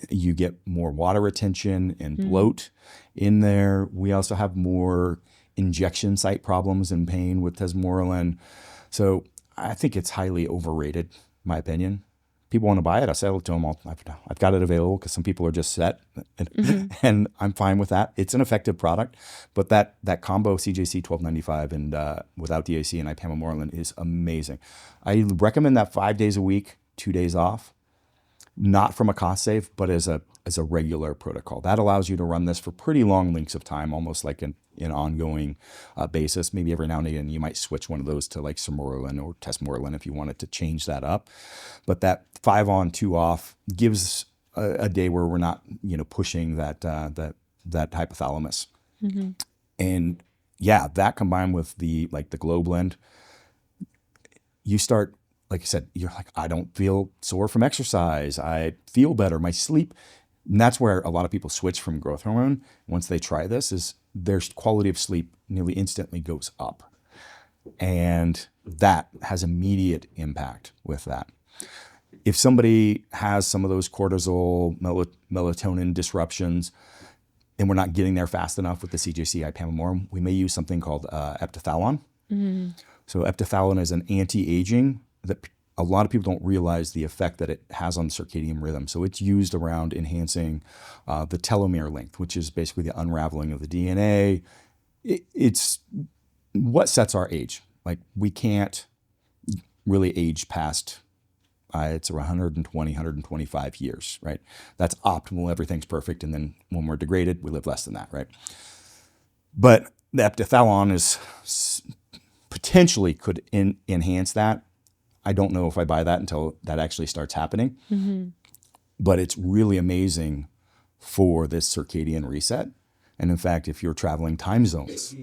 you get more water retention and bloat in there. We also have more injection site problems and pain with tesmorelin. So I think it's highly overrated, in my opinion. People want to buy it, I sell it to them all. I've got it available because some people are just set, and I'm fine with that. It's an effective product, but that combo CJC 1295 and without DAC and ipamorelin is amazing. I recommend that 5 days a week, 2 days off, not from a cost save, but as a regular protocol. That allows you to run this for pretty long lengths of time, almost like an ongoing basis. Maybe every now and again you might switch one of those to like sermorelin or tesmorelin if you wanted to change that up. But that 5 on, 2 off gives a day where we're not pushing that hypothalamus. And yeah, that combined with the glow blend, you start, like I said, you're like, I don't feel sore from exercise. I feel better. My sleep, and that's where a lot of people switch from growth hormone once they try this, is their quality of sleep nearly instantly goes up. And that has immediate impact with that. If somebody has some of those cortisol, melatonin disruptions, and we're not getting there fast enough with the CJC ipamorelin, we may use something called eptathalon. So eptathalon is an anti-aging that a lot of people don't realize the effect that it has on circadian rhythm. So it's used around enhancing the telomere length, which is basically the unraveling of the DNA. It's what sets our age. Like, we can't really age past, it's around 120, 125 years, right? That's optimal. Everything's perfect. And then when we're degraded, we live less than that, right? But the eptathalon is potentially could enhance that. I don't know if I buy that until that actually starts happening. But it's really amazing for this circadian reset. And in fact, if you're traveling time zones,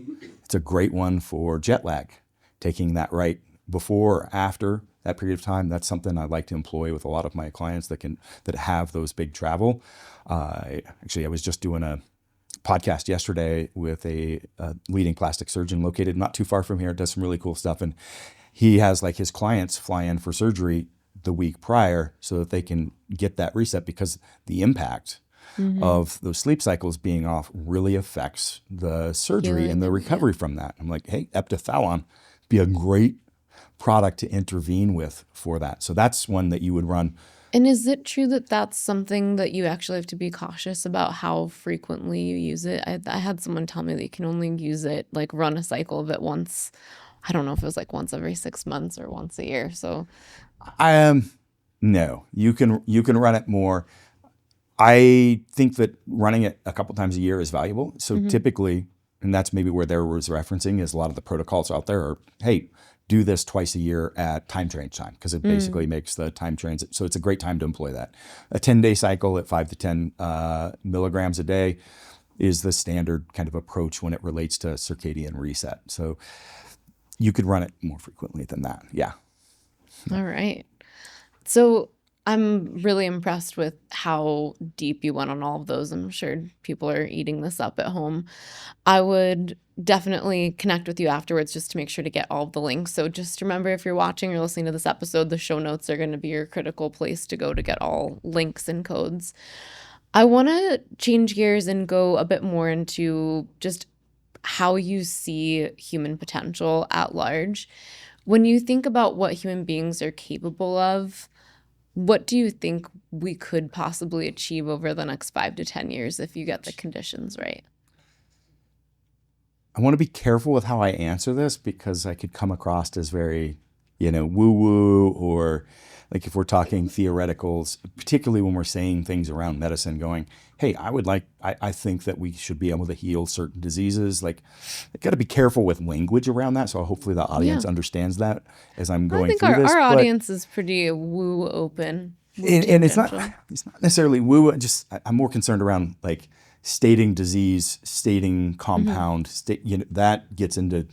it's a great one for jet lag. Taking that right before or after that period of time, that's something I like to employ with a lot of my clients that have those big travel. Actually, I was just doing a podcast yesterday with a leading plastic surgeon located not too far from here, does some really cool stuff. And he has like his clients fly in for surgery the week prior so that they can get that reset, because the impact of those sleep cycles being off really affects the surgery and the recovery from that. I'm like, hey, eptathalon be a great product to intervene with for that. So that's one that you would run. And is it true that that's something that you actually have to be cautious about how frequently you use it? I had someone tell me that you can only use it, like run a cycle of it once. I don't know if it was like once every 6 months or once a year. So no, you can run it more. I think that running it a couple times a year is valuable. So typically, and that's maybe where there was referencing, is a lot of the protocols out there are, hey, do this twice a year at time change time, because it basically makes the time transit. So it's a great time to employ that. A 10-day cycle at 5 to 10 milligrams a day is the standard kind of approach when it relates to circadian reset. So you could run it more frequently than that. Yeah. All right. So I'm really impressed with how deep you went on all of those. I'm sure people are eating this up at home. I would definitely connect with you afterwards just to make sure to get all of the links. So just remember, if you're watching or listening to this episode, the show notes are going to be your critical place to go to get all links and codes. I want to change gears and go a bit more into just how you see human potential at large. When you think about what human beings are capable of, what do you think we could possibly achieve over the next 5 to 10 years if you get the conditions right? I want to be careful with how I answer this, because I could come across as very, woo-woo, or like if we're talking theoreticals, particularly when we're saying things around medicine going, hey, I think that we should be able to heal certain diseases. Like, I got to be careful with language around that. So hopefully the audience understands that as I'm going through this. Our audience is pretty woo open. And it's not necessarily woo. I'm more concerned around like stating disease, stating compound, that gets into,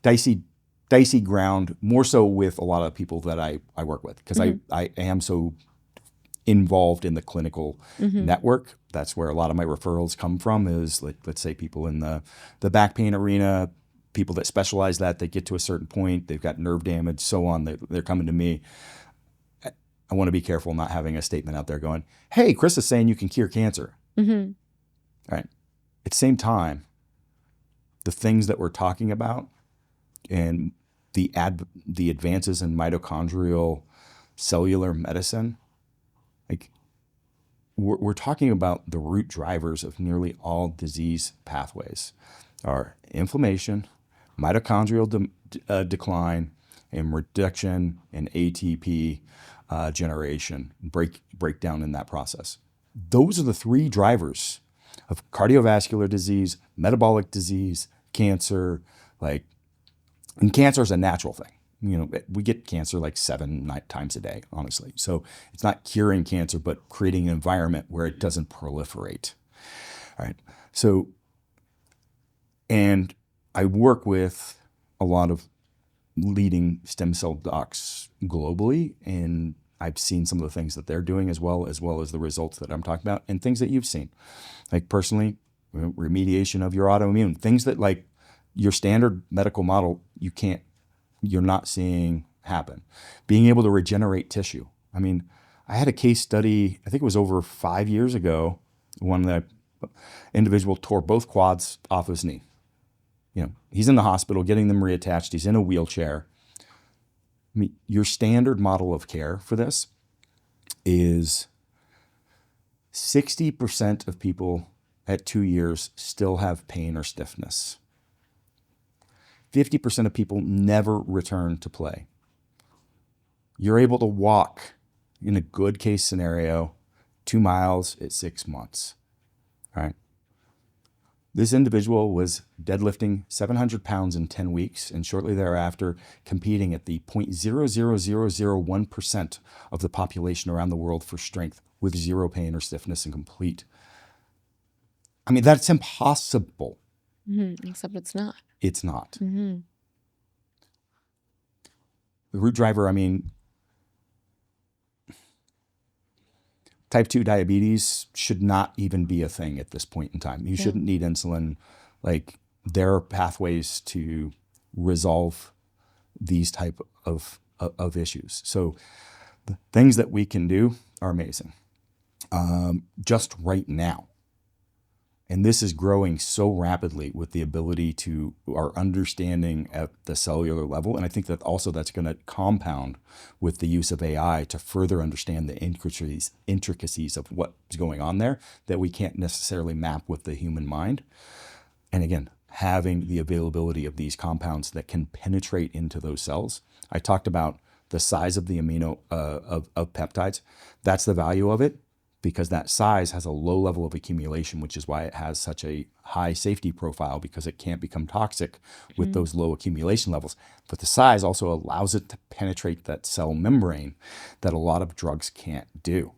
dicey ground, more so with a lot of people that I work with, because I am so involved in the clinical network. That's where a lot of my referrals come from, is like, let's say people in the back pain arena, people that specialize that, they get to a certain point, they've got nerve damage, so on, they're coming to me. I want to be careful not having a statement out there going, hey, Chris is saying you can cure cancer. All right. At the same time, the things that we're talking about and the advances in mitochondrial cellular medicine, like we're talking about the root drivers of nearly all disease pathways are inflammation, mitochondrial decline, and reduction in ATP generation, breakdown in that process. Those are the three drivers of cardiovascular disease, metabolic disease, cancer. And cancer is a natural thing. We get cancer like 7 times a day, honestly. So it's not curing cancer, but creating an environment where it doesn't proliferate. All right. So, and I work with a lot of leading stem cell docs globally, and I've seen some of the things that they're doing as well as the results that I'm talking about and things that you've seen. Like personally, remediation of your autoimmune, things that like your standard medical model, you're not seeing happen. Being able to regenerate tissue. I mean, I had a case study, I think it was over 5 years ago, one that individual tore both quads off his knee. He's in the hospital getting them reattached. He's in a wheelchair. I mean, your standard model of care for this is 60% of people at 2 years still have pain or stiffness. 50% of people never return to play. You're able to walk, in a good case scenario, 2 miles at 6 months. All right. This individual was deadlifting 700 pounds in 10 weeks and shortly thereafter competing at the 0.00001% of the population around the world for strength with zero pain or stiffness and complete. I mean, that's impossible. Except it's not. It's not. The root driver, I mean, type 2 diabetes should not even be a thing at this point in time. You shouldn't need insulin. Like, there are pathways to resolve these type of issues. So the things that we can do are amazing. Just right now. And this is growing so rapidly with the ability to our understanding at the cellular level. And I think that also that's going to compound with the use of AI to further understand the intricacies of what's going on there that we can't necessarily map with the human mind. And again, having the availability of these compounds that can penetrate into those cells. I talked about the size of the amino of peptides. That's the value of it, because that size has a low level of accumulation, which is why it has such a high safety profile, because it can't become toxic with those low accumulation levels. But the size also allows it to penetrate that cell membrane that a lot of drugs can't do.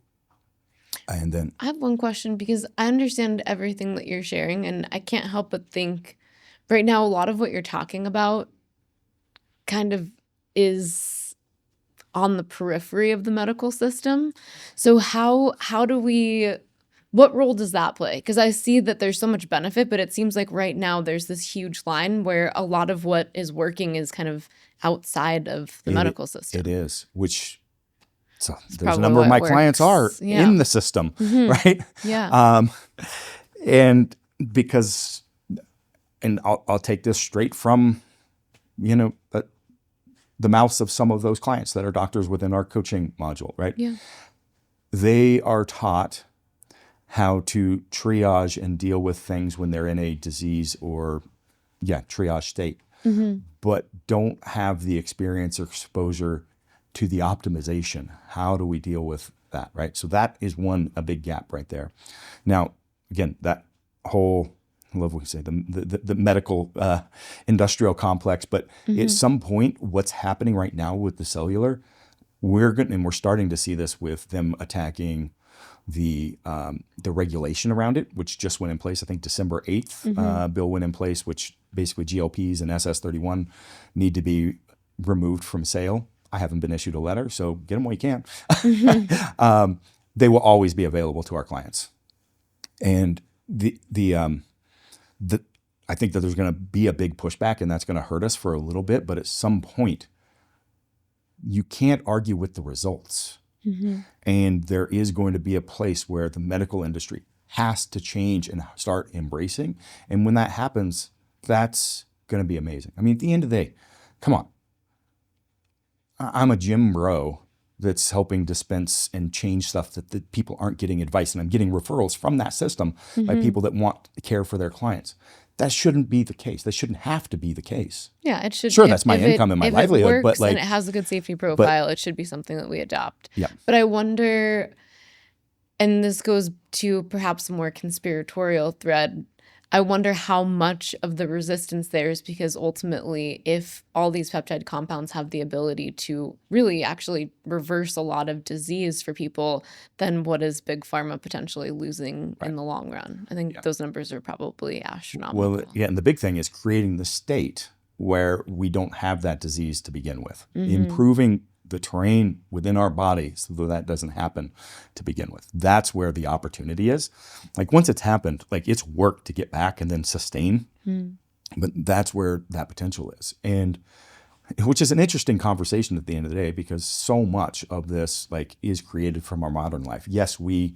And then I have one question, because I understand everything that you're sharing, and I can't help but think right now a lot of what you're talking about kind of is on the periphery of the medical system. So how do we, what role does that play? Because I see that there's so much benefit, but it seems like right now there's this huge line where a lot of what is working is kind of outside of the medical system. It is, which there's a number of my clients are in the system, right? Yeah. And because, and I'll take this straight from, the mouths of some of those clients that are doctors within our coaching module, right? Yeah. They are taught how to triage and deal with things when they're in a disease or, triage state, but don't have the experience or exposure to the optimization. How do we deal with that, right? So that is a big gap right there. Now, again, that whole, I love what you say, the medical industrial complex, but at some point, what's happening right now with the cellular, we're starting to see this with them attacking the regulation around it, which just went in place. I think December 8th, bill went in place, which basically GLPs and SS31 need to be removed from sale. I haven't been issued a letter, so get them while you can. They will always be available to our clients, and I think that there's going to be a big pushback, and that's going to hurt us for a little bit. But at some point, you can't argue with the results. And there is going to be a place where the medical industry has to change and start embracing. And when that happens, that's going to be amazing. I mean, at the end of the day, come on. I'm a gym bro that's helping dispense and change stuff that the people aren't getting advice. And I'm getting referrals from that system by people that want care for their clients. That shouldn't be the case. That shouldn't have to be the case. Yeah, it should. Sure, that's my income and my livelihood. It works, but and it has a good safety profile, it should be something that we adopt. Yeah. But I wonder, and this goes to perhaps a more conspiratorial thread, I wonder how much of the resistance there is because ultimately, if all these peptide compounds have the ability to really actually reverse a lot of disease for people, then what is Big Pharma potentially losing in the long run? I think those numbers are probably astronomical. Well, yeah, and the big thing is creating the state where we don't have that disease to begin with. Improving the terrain within our body so that doesn't happen to begin with. That's where the opportunity is. Like once it's happened, like it's work to get back and then sustain. But that's where that potential is. And which is an interesting conversation at the end of the day, because so much of this like is created from our modern life. Yes, we,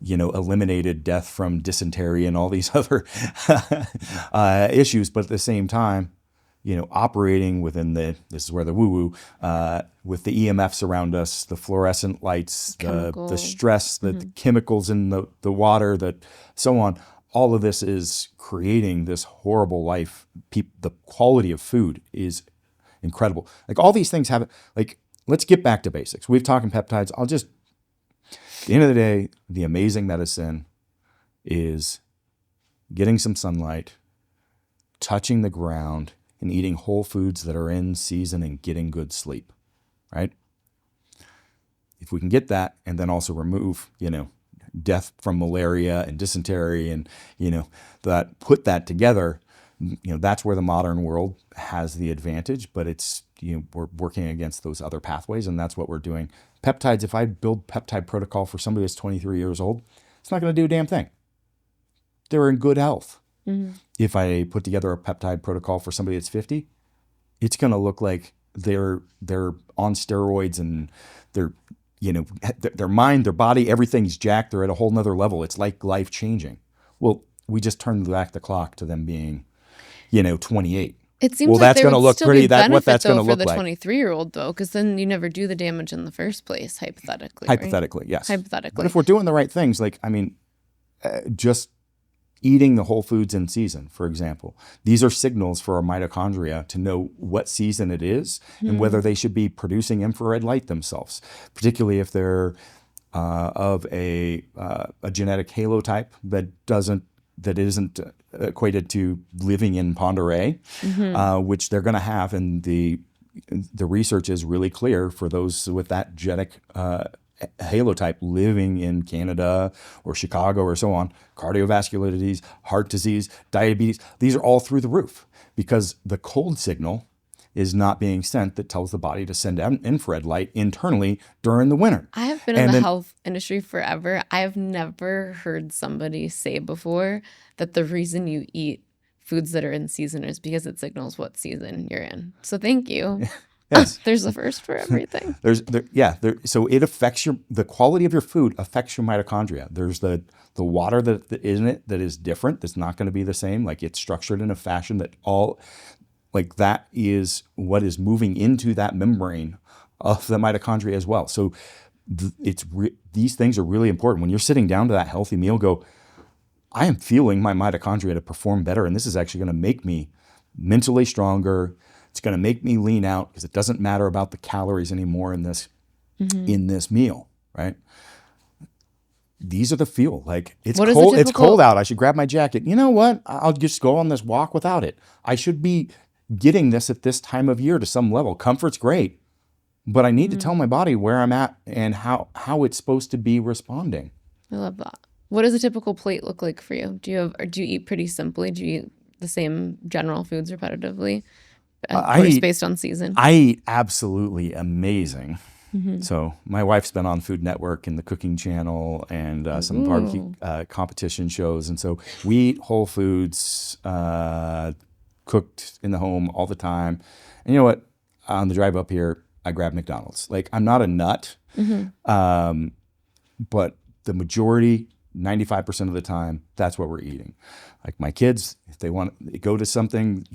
eliminated death from dysentery and all these other issues, but at the same time, operating within this is where the woo-woo, with the EMFs around us, the fluorescent lights, the stress, the chemicals in the water, that so on, all of this is creating this horrible life. The quality of food is incredible. Like all these things have, like, let's get back to basics. We've talked peptides. At the end of the day, the amazing medicine is getting some sunlight, touching the ground, and eating whole foods that are in season and getting good sleep, right? If we can get that and then also remove, death from malaria and dysentery and, put that together, that's where the modern world has the advantage, but it's, we're working against those other pathways, and that's what we're doing. Peptides, if I build peptide protocol for somebody that's 23 years old, it's not going to do a damn thing. They're in good health. If I put together a peptide protocol for somebody that's 50, it's going to look like they're on steroids and they're, their mind, their body, everything's jacked. They're at a whole nother level. It's like life changing. Well, we just turned back the clock to them being, 28. It seems well, like that's there going to would look still pretty. be benefit, What that's going to for look the like. 23-year-old though, because then you never do the damage in the first place, hypothetically. Hypothetically, yes. Hypothetically. But if we're doing the right things, like just eating the whole foods in season, for example, these are signals for our mitochondria to know what season it is and whether they should be producing infrared light themselves, particularly if they're of a genetic halotype that isn't equated to living in Ponderay, which they're going to have, and the research is really clear for those with that genetic halotype living in Canada or Chicago or so on. Cardiovascular disease, heart disease, diabetes, these are all through the roof because the cold signal is not being sent that tells the body to send out infrared light internally during the winter. I have been in the health industry forever. I have never heard somebody say before that the reason you eat foods that are in season is because it signals what season you're in. So thank you. Yes. There's a first for everything. So it affects the quality of your food affects your mitochondria. There's the water that is in it that is different. That's not going to be the same. Like it's structured in a fashion that that is what is moving into that membrane of the mitochondria as well. So these things are really important. When you're sitting down to that healthy meal, go, I am feeling my mitochondria to perform better, and this is actually going to make me mentally stronger. It's going to make me lean out because it doesn't matter about the calories anymore in this meal, right? These are the fuel. Like it's cold. It's cold out. I should grab my jacket. You know what? I'll just go on this walk without it. I should be getting this at this time of year to some level. Comfort's great, but I need to tell my body where I'm at and how it's supposed to be responding. I love that. What does a typical plate look like for you? Do you eat pretty simply? Do you eat the same general foods repetitively? Based on season? I eat absolutely amazing. So my wife's been on Food Network and the Cooking Channel and some barbecue competition shows. And so we eat whole foods, cooked in the home all the time. And you know what? On the drive up here, I grab McDonald's. Like I'm not a nut, but the majority, 95% of the time, that's what we're eating. Like my kids, if they want to go to something,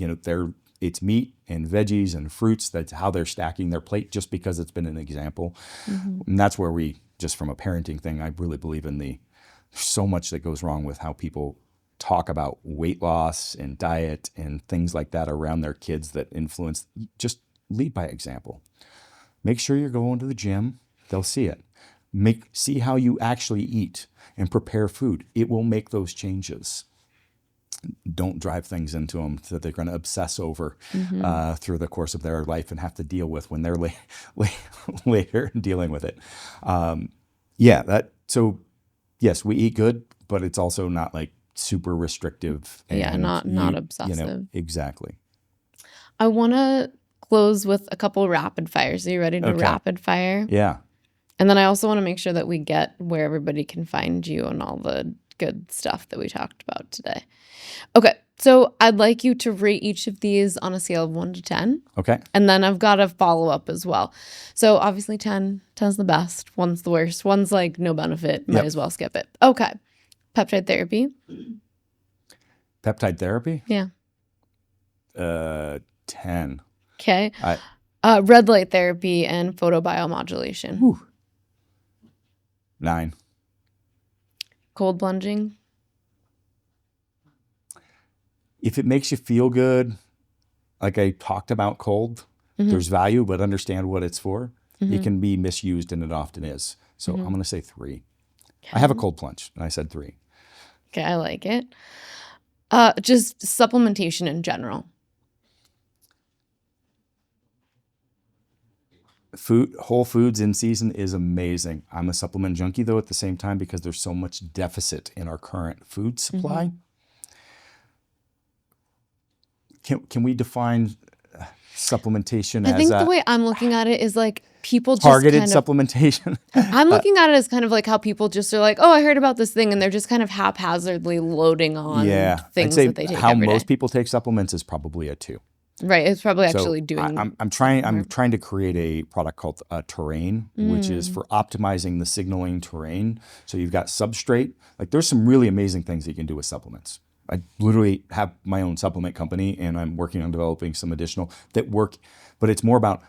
it's meat and veggies and fruits. That's how they're stacking their plate just because it's been an example. And that's where just from a parenting thing, I really believe in so much that goes wrong with how people talk about weight loss and diet and things like that around their kids that influence. Just lead by example. Make sure you're going to the gym. They'll see it. See how you actually eat and prepare food. It will make those changes. don't drive things into them that they're going to obsess over through the course of their life and have to deal with when they're later dealing with it. So yes, we eat good, but it's also not like super restrictive. And not obsessive. Exactly. I want to close with a couple rapid fires. Are you ready to rapid fire? Yeah. And then I also want to make sure that we get where everybody can find you and all the good stuff that we talked about today. Okay, so I'd like you to rate each of these on a scale of 1 to 10. Okay. And then I've got a follow-up as well. So obviously 10 is the best, 1's the worst, 1's like no benefit, might as well skip it. Okay, peptide therapy. Peptide therapy? Yeah. 10. Okay. Red light therapy and photobiomodulation. Whew. 9. Cold plunging. If it makes you feel good, like I talked about cold, there's value, but understand what it's for. It can be misused, and it often is. So I'm going to say 3. Okay. I have a cold plunge, and I said 3. Okay, I like it. Just supplementation in general. Whole foods in season is amazing. I'm a supplement junkie, though, at the same time, because there's so much deficit in our current food supply. Can we define supplementation as I think the way I'm looking at it is like people just targeted supplementation? I'm looking at it as kind of like how people just are like, oh, I heard about this thing, and they're just kind of haphazardly loading on things that they take how every day. Most people take supplements is probably a 2. Right, it's probably actually doing. I'm trying to create a product called Terrain, which is for optimizing the signaling terrain. So you've got substrate. Like there's some really amazing things that you can do with supplements. I literally have my own supplement company, and I'm working on developing some additional that work, but it's more about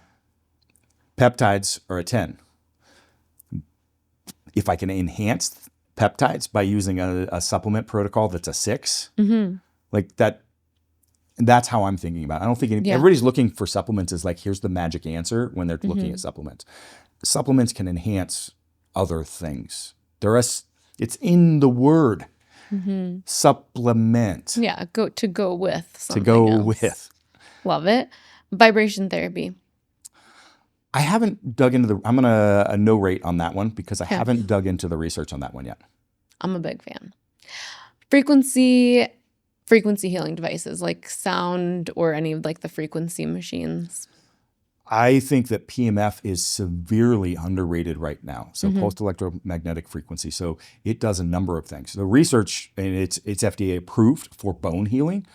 peptides are a 10. If I can enhance peptides by using a supplement protocol that's a 6, like that, that's how I'm thinking about it. I don't think everybody's looking for supplements as like, here's the magic answer when they're looking at supplements. Supplements can enhance other things. It's in the word. Supplement. Yeah, go with something else. Love it. Vibration therapy. I haven't dug into I'm going to a no rate on that one because I haven't dug into the research on that one yet. I'm a big fan. Frequency healing devices like sound or any of like the frequency machines. I think that PMF is severely underrated right now. So post-electromagnetic frequency. So it does a number of things. The research, and it's FDA approved for bone healing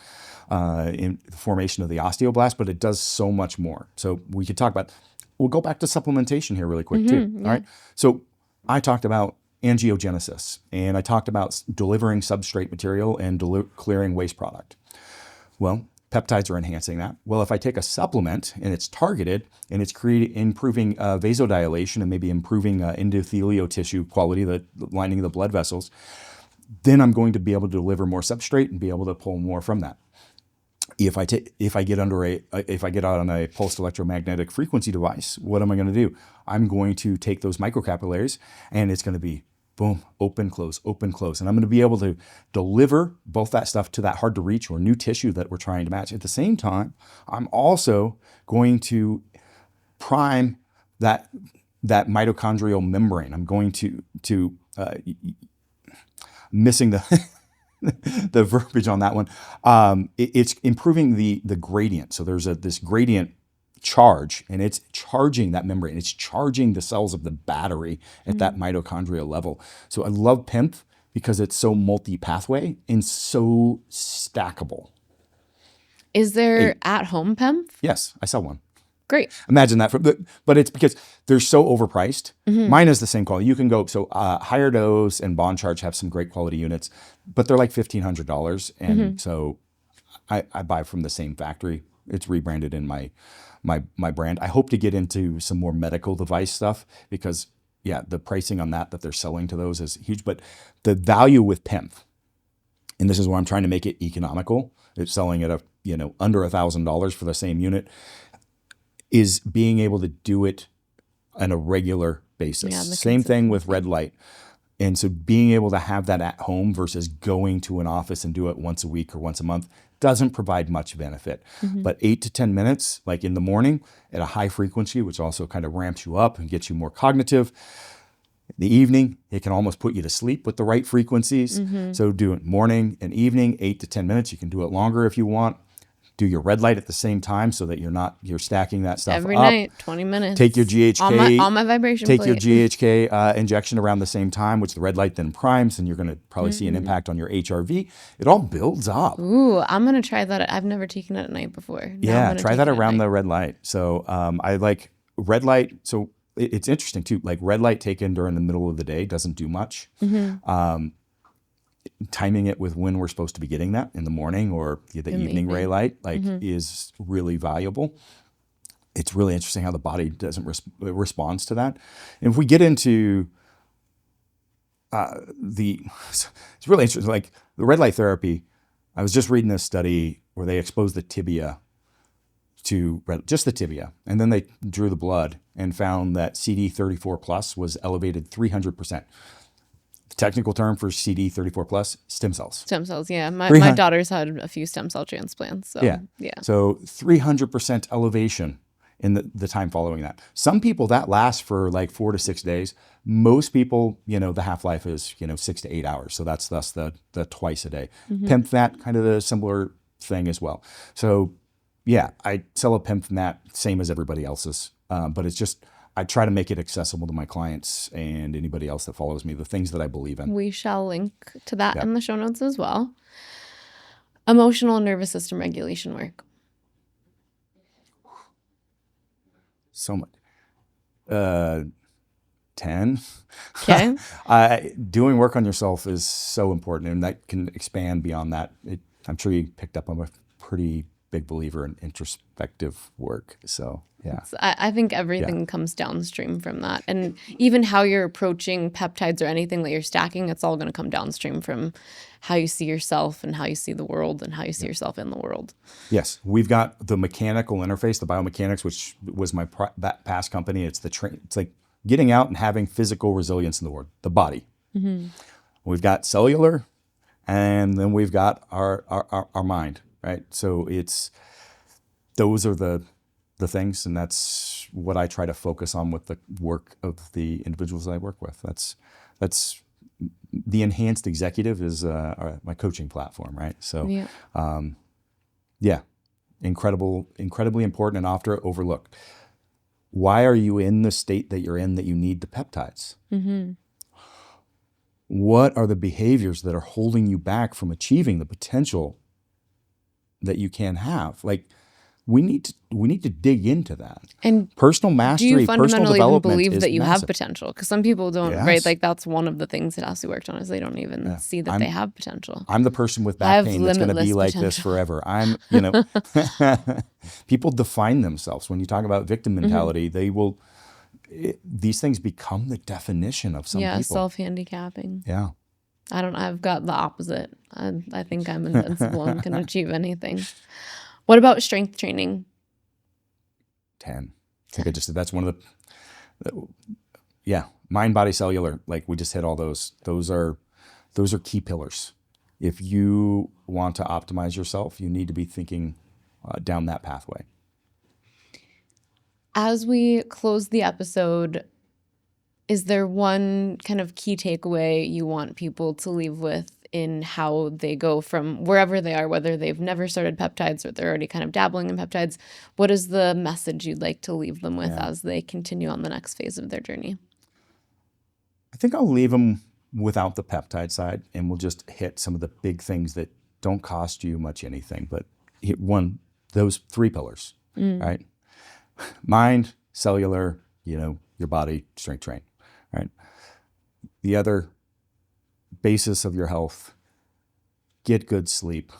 in the formation of the osteoblast, but it does so much more. So we could talk about, we'll go back to supplementation here really quick too. All right. So I talked about angiogenesis, and I talked about delivering substrate material and clearing waste product. Well, peptides are enhancing that. Well, if I take a supplement and it's targeted and it's improving vasodilation and maybe improving endothelial tissue quality, the lining of the blood vessels, then I'm going to be able to deliver more substrate and be able to pull more from that. If I get on a pulsed electromagnetic frequency device, what am I going to do? I'm going to take those microcapillaries, and it's going to be boom, open, close, open, close. And I'm going to be able to deliver both that stuff to that hard to reach or new tissue that we're trying to match. At the same time, I'm also going to prime that mitochondrial membrane. I'm going to missing the verbiage on that one. It's improving the gradient. So there's this gradient charge, and it's charging that membrane. It's charging the cells of the battery at that mitochondrial level. So I love PEMF because it's so multi-pathway and so stackable. Is there at-home PEMF? Yes, I sell one. Great. Imagine that. But it's because they're so overpriced. Mine is the same quality. You can go, Higher Dose and Bond Charge have some great quality units, but they're like $1,500. And so I buy from the same factory. It's rebranded in my brand. I hope to get into some more medical device stuff because, the pricing on that they're selling to those is huge. But the value with PEMF, and this is where I'm trying to make it economical, it's selling at under $1,000 for the same unit, is being able to do it on a regular basis. Same thing with red light. And so being able to have that at home versus going to an office and do it once a week or once a month doesn't provide much benefit. But 8 to 10 minutes, like in the morning at a high frequency, which also kind of ramps you up and gets you more cognitive. The evening, it can almost put you to sleep with the right frequencies. So do it morning and evening, 8 to 10 minutes. You can do it longer if you want. Do your red light at the same time so that you're stacking that stuff Every up. night, 20 minutes. Take your GHK. On my vibration Take plate. your GHK injection around the same time, which the red light then primes, and you're going to probably see an impact on your HRV. It all builds up. Ooh, I'm going to try that. I've never taken it at night before. Now I'm Yeah, gonna try take that it at around night. the red light. So I like red light. So it's interesting too. Like red light taken during the middle of the day doesn't do much. Timing it with when we're supposed to be getting that in the morning or the evening ray light is really valuable. It's really interesting how the body doesn't responds to that. And if we get into it's really interesting. Like the red light therapy, I was just reading this study where they exposed the tibia to just the tibia, and then they drew the blood and found that CD34 plus was elevated 300%. The technical term for CD34 plus, stem cells. Stem cells, yeah. My daughter's had a few stem cell transplants. So, yeah. So 300% elevation in the time following that. Some people that lasts for like 4 to 6 days. Most people, the half-life is, 6 to 8 hours. So that's thus the twice a day. PEMF that kind of a similar thing as well. So yeah, I sell a PEMF that same as everybody else's. But it's just, I try to make it accessible to my clients and anybody else that follows me, the things that I believe in. We shall link to that in the show notes as well. Emotional and nervous system regulation work. So much. 10. Okay. Doing work on yourself is so important, and that can expand beyond that. I'm sure you picked up. I'm a pretty big believer in introspective work. So yeah. I think everything comes downstream from that. And even how you're approaching peptides or anything that you're stacking, it's all going to come downstream from how you see yourself and how you see the world and how you see yourself in the world. Yes. We've got the mechanical interface, the biomechanics, which was my past company. It's it's like getting out and having physical resilience in the body. We've got cellular, and then we've got our mind, right? So those are the things, and that's what I try to focus on with the work of the individuals I work with. That's the Enhanced Executive is my coaching platform, right? So, incredibly important and often overlooked. Why are you in the state that you're in that you need the peptides? What are the behaviors that are holding you back from achieving the potential that you can have? Like, we need to dig into that. And personal mastery, do you personal fundamentally even development believe is that you massive. have potential? Because some people don't, Yes. right? Like that's one of the things that has to be worked on is they don't even see that they have potential. I'm the person with I back have pain that's going to be limitless like this potential. forever. People define themselves. When you talk about victim mentality, these things become the definition of some people. Self-handicapping. Yeah. I've got the opposite. I think I'm invincible and can achieve anything. What about strength training? 10. I think I just said that's one of the mind, body, cellular. Like we just hit all those. Those are key pillars. If you want to optimize yourself, you need to be thinking down that pathway. As we close the episode, is there one kind of key takeaway you want people to leave with in how they go from wherever they are, whether they've never started peptides or they're already kind of dabbling in peptides? What is the message you'd like to leave them with as they continue on the next phase of their journey? I think I'll leave them without the peptide side, and we'll just hit some of the big things that don't cost you much anything. But those 3 pillars, right? Mind, cellular, your body, strength train, right? The other basis of your health, get good sleep.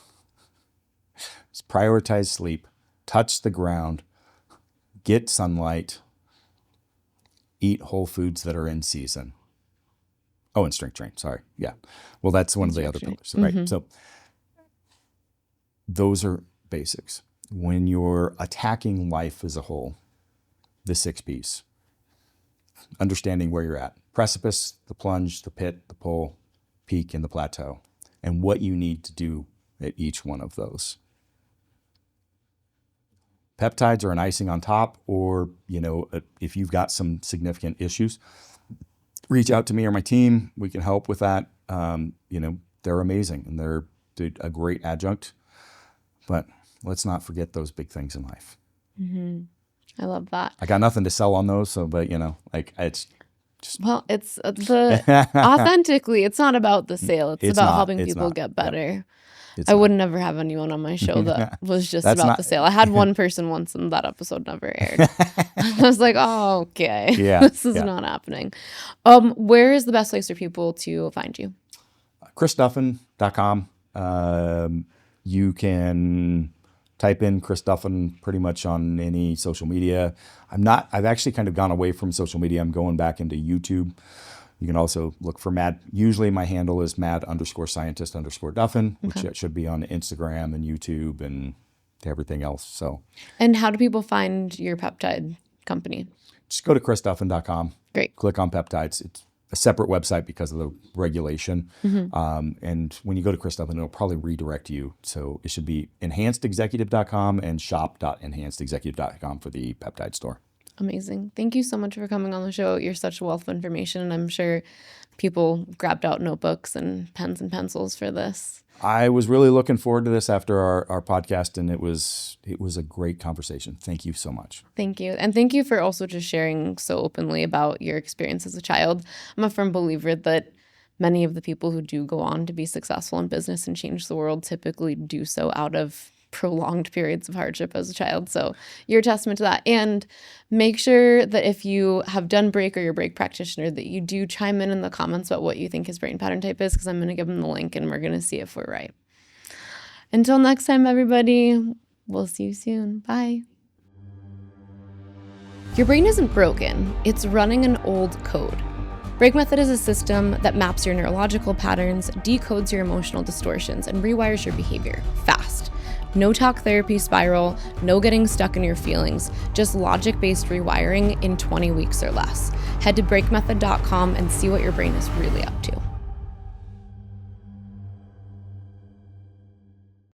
Prioritize sleep, touch the ground, get sunlight, eat whole foods that are in season. Oh, and strength train, sorry. Yeah. Well, that's one of the other pillars, right? So those are basics. When you're attacking life as a whole, the 6 Ps, understanding where you're at. Precipice, the plunge, the pit, the pull, peak, and the plateau, and what you need to do at each one of those. Peptides are an icing on top, or, if you've got some significant issues, reach out to me or my team. We can help with that. They're amazing and they're a great adjunct, but let's not forget those big things in life. Mm-hmm. I love that. I got nothing to sell on those. So, but it's just. Well, it's authentically, it's not about the sale. It's about helping people get better. Yep. I would never have anyone on my show that was just about the sale. I had one person once and that episode never aired. I was like, oh, okay. Yeah, this is not happening. Where is the best place for people to find you? ChrisDuffin.com. You can type in Chris Duffin pretty much on any social media. I've actually kind of gone away from social media. I'm going back into YouTube. You can also look for Mad. Usually my handle is mad_scientist_Duffin, which should be on Instagram and YouTube and everything else. So. And how do people find your peptide company? Just go to ChrisDuffin.com. Great. Click on Peptides. It's a separate website because of the regulation. Mm-hmm. And when you go to Chris Duffin, it'll probably redirect you. So it should be enhancedexecutive.com and shop.enhancedexecutive.com for the peptide store. Amazing. Thank you so much for coming on the show. You're such a wealth of information, and I'm sure people grabbed out notebooks and pens and pencils for this. I was really looking forward to this after our podcast, and it was a great conversation. Thank you so much. Thank you. And thank you for also just sharing so openly about your experience as a child. I'm a firm believer that many of the people who do go on to be successful in business and change the world typically do so out of prolonged periods of hardship as a child. So you're a testament to that. And make sure that if you have done break or you're a break practitioner, that you do chime in the comments about what you think his brain pattern type is, because I'm going to give them the link and we're going to see if we're right. Until next time, everybody, we'll see you soon. Bye. Your brain isn't broken. It's running an old code. Break Method is a system that maps your neurological patterns, decodes your emotional distortions, and rewires your behavior fast. No talk therapy spiral, no getting stuck in your feelings, just logic-based rewiring in 20 weeks or less. Head to breakmethod.com and see what your brain is really up to.